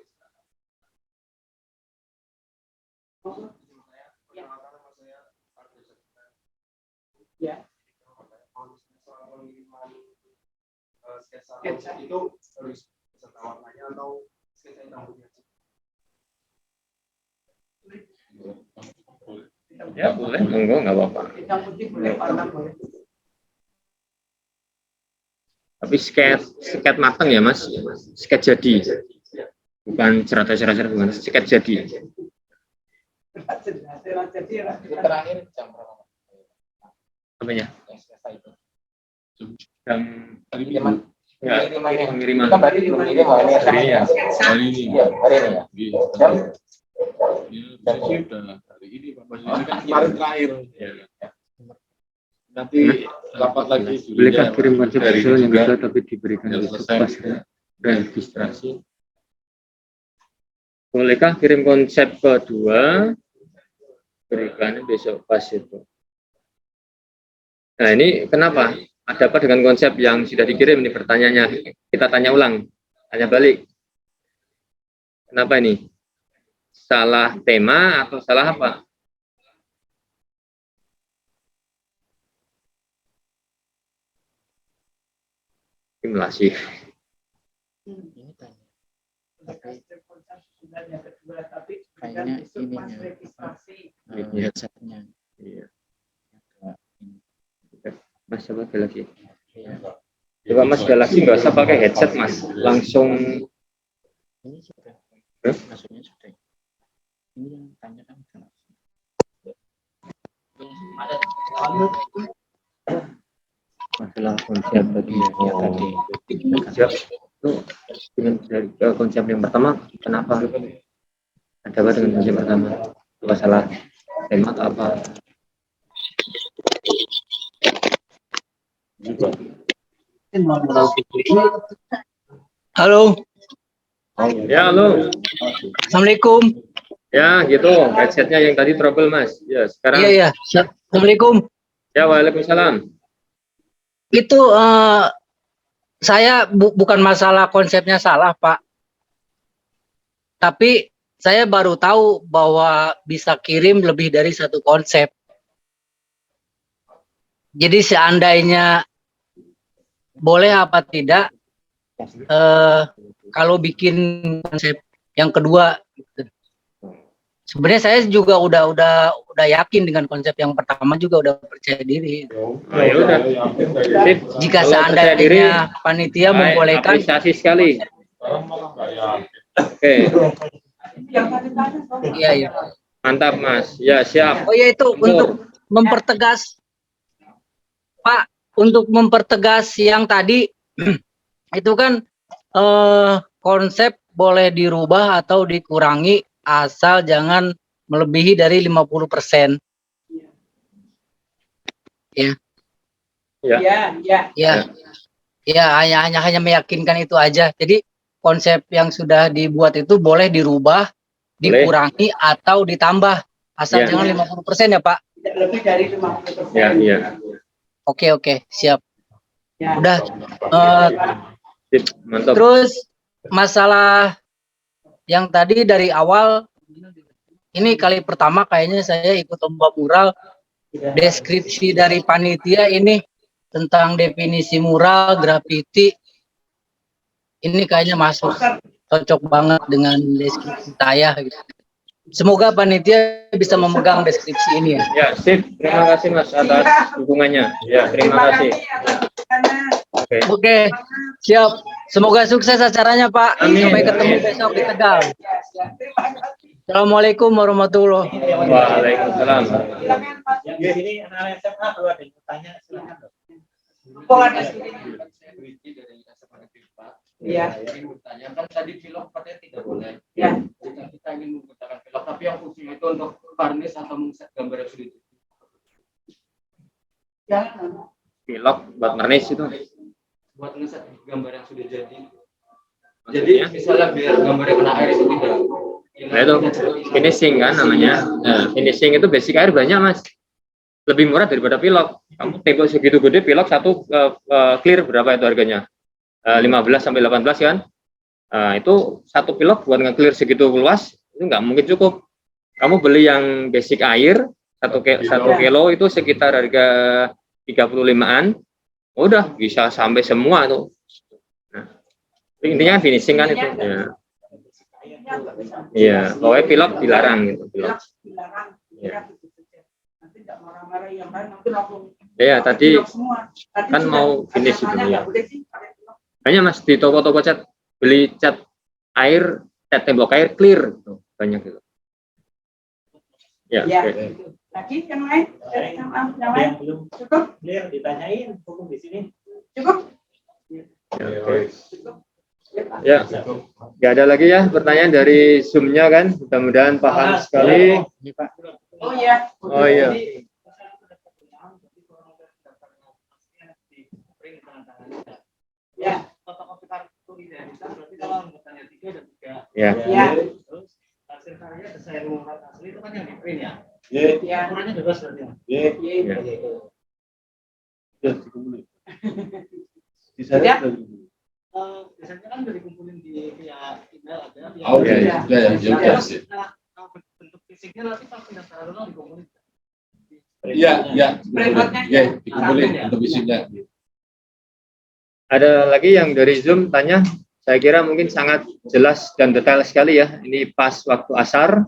itu harus beserta warnanya atau sketsa hitam putih aja? Ya boleh, monggo nggak apa-apa. Hitam putih boleh, warna boleh. Tapi sket matang ya mas, sket jadi, bukan cerita-cerita, bukan sket jadi. Terakhir jam berapa? Apanya? Yang selesai itu. Jam Pengiriman. ya, pengiriman. Kan berarti mengirim hari ini. Hari ini ya. Hari ini. Iya, hari ini ya. Iya. Jam Ya, sudah hari ini Pak Mas ini kan kemarin terakhir. Ya. Nanti rapat lagi. Bolehkah kirim konsep Hari visual yang juga. bisa tapi diberikan Yang di selesai. pas registrasi? Bolehkah kirim konsep kedua? Berikan besok pas itu. Nah ini kenapa? Ada apa dengan konsep yang sudah dikirim? Ini pertanyaannya. Kita tanya ulang, tanya balik. Kenapa ini? Salah tema atau salah apa? Simulasi. Ini tanya. Tapi Kayaknya besok pas ininya. registrasi. Headsetnya. Iya. Agak ini. Mas coba Galaxy. Iya. Coba Mas Galaxy nggak usah pakai headset Mas, langsung. Ini sudah. Hah? Maksudnya sudah. Ini yang tanya kan kenapa? Masalah konsep tadi ya tadi. Siap. Itu dengan dari konsep yang pertama kenapa? Ada apa dengan konsep pertama? Masalah tema atau apa? Halo, Ya halo. assalamualaikum. Ya gitu. Headsetnya yang tadi trouble Mas. Ya sekarang. Iya ya, assalamualaikum. Ya waalaikumsalam. Itu saya bukan masalah konsepnya salah Pak, tapi saya baru tahu bahwa bisa kirim lebih dari satu konsep. Jadi seandainya boleh apa tidak, kalau bikin konsep yang kedua, sebenarnya saya juga udah yakin dengan konsep yang pertama, juga udah percaya diri. Oh, ya udah. Sip. Jika Kalau percaya diri, seandainya panitia baik, membolehkan, apresiasi sekali. Oke, Yang tadi tanya, iya iya. mantap Mas. Ya siap. Oh ya, itu untuk mempertegas, Pak, untuk mempertegas yang tadi itu kan konsep boleh dirubah atau dikurangi asal jangan melebihi dari 50%. Ya. Ya. ya. Ya. Ya, hanya meyakinkan itu aja. Jadi konsep yang sudah dibuat itu boleh dirubah, dikurangi atau ditambah asal Ya. jangan 50% ya, Pak. Tidak lebih dari 50%. Ya, iya. Oke, siap. Ya. Udah. Sip, mantap. Terus masalah yang tadi dari awal, ini kali pertama kayaknya saya ikut lomba mural. Deskripsi dari panitia ini tentang definisi mural, grafiti, ini kayaknya masuk, cocok banget dengan deskripsi saya. Gitu. Semoga panitia bisa memegang deskripsi ini ya. Ya, sip. Terima kasih Mas atas dukungannya. Ya, terima kasih. Oke. Oke, siap. Semoga sukses acaranya Pak. Amin. Sampai ketemu besok di Tegal. Assalamualaikum warahmatullahi wabarakatuh. Waalaikumsalam. Di sini anak SMA kalau ada yang bertanya silakan. Iya. Ingin bertanya kan tadi pilot katanya tidak boleh. Ya. Jika kita ingin menggunakan pilot, tapi yang fungsi itu untuk varnish atau mengset gambar yang sudah jadi. Jangan. Pilok buat varnish itu. Buat ngeset gambar yang sudah jadi. Jadi misalnya biar gambarnya kena air itu tidak. Nah itu finishing kan namanya. Nah, finishing itu basic air banyak Mas. Lebih murah daripada pilok. Kamu tembok segitu gede, pilok satu clear berapa itu harganya? 15 sampai 18 kan? Itu satu pilok buat nge-clear segitu luas itu nggak mungkin cukup. Kamu beli yang basic air 1 kilo itu sekitar harga 35-an. Udah bisa sampai semua tuh. Intinya finishing kan itu. Ya. Iya, pokoknya pilot dilarang gitu. Pilot. Ya. Nanti nggak marah-marah yang lain, nanti langsung. Iya, tadi semua. kan mau finish itu ya. Boleh sih, Banyak Mas di toko-toko cat beli cat air, cat tembok air clear gitu. Banyak gitu. Ya, ya. oke. Lagi yang lain? Yang lain? Cukup? Clear, ditanyain hukum di sini. Cukup? Ya, oke. Ya, nggak ada lagi ya pertanyaan dari Zoom-nya kan? Mudah-mudahan paham sekali. Oh iya. Oh iya. Ya. Fotokopi kartu identitas berarti kalau anggotanya 3 dan 3. Ya. Ya. Terus hasil karya desain mural asli itu kan yang di print ya. Ya. Ukurannya bebas berarti. Ya. Ya. Biasanya kan udah dikumpulin di via email ada. Oh iya, ya. Nah, bentuk fisiknya nanti pas pendaftaran ulang dikumpulin. Iya, dikumpulin untuk isinya. Ada lagi yang dari Zoom tanya, saya kira mungkin sangat jelas dan detail sekali ya. Ini pas waktu asar,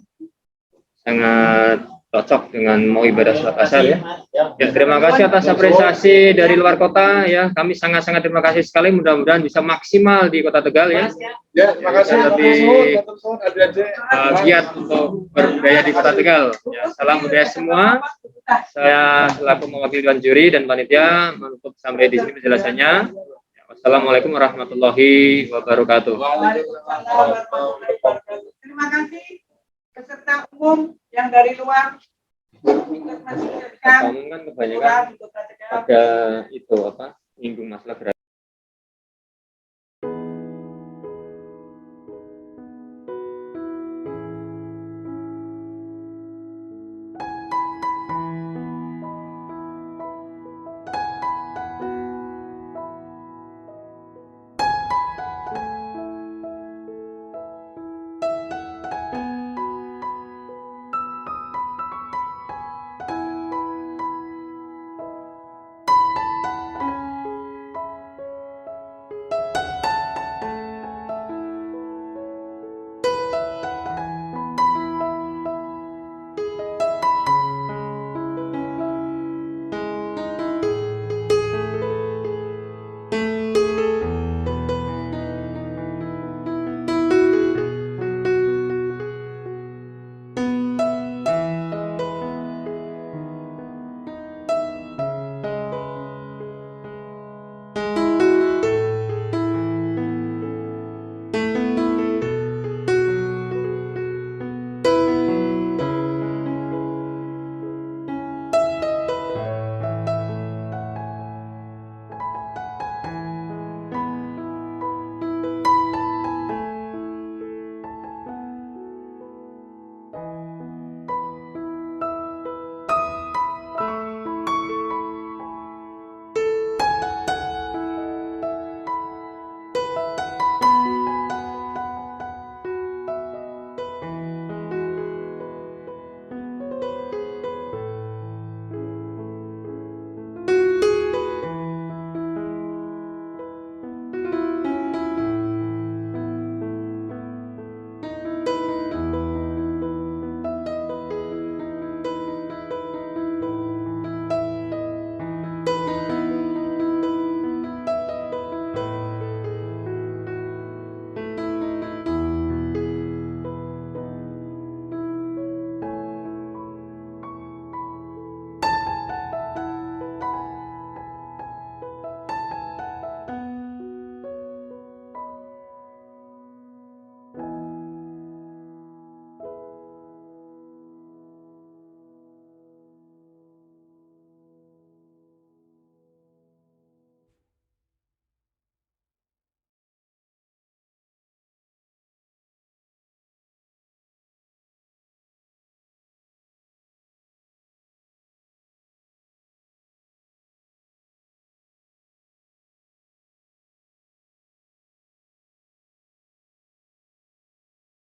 sangat cocok dengan mau ibadah sholat asar ya. Ya, terima kasih atas apresiasi dari luar kota ya. Kami sangat-sangat terima kasih sekali. Mudah-mudahan bisa maksimal di Kota Tegal ya. Ya, terima kasih. Lebih giat untuk berbudaya di Kota Tegal. Ya, salam budaya semua. Saya selaku mewakili dewan juri dan panitia menutup sampai di sini penjelasannya. Wassalamualaikum warahmatullahi wabarakatuh. Terima kasih peserta umum yang dari luar. Kamu kan kebanyakan ada itu apa, nyinggung masalah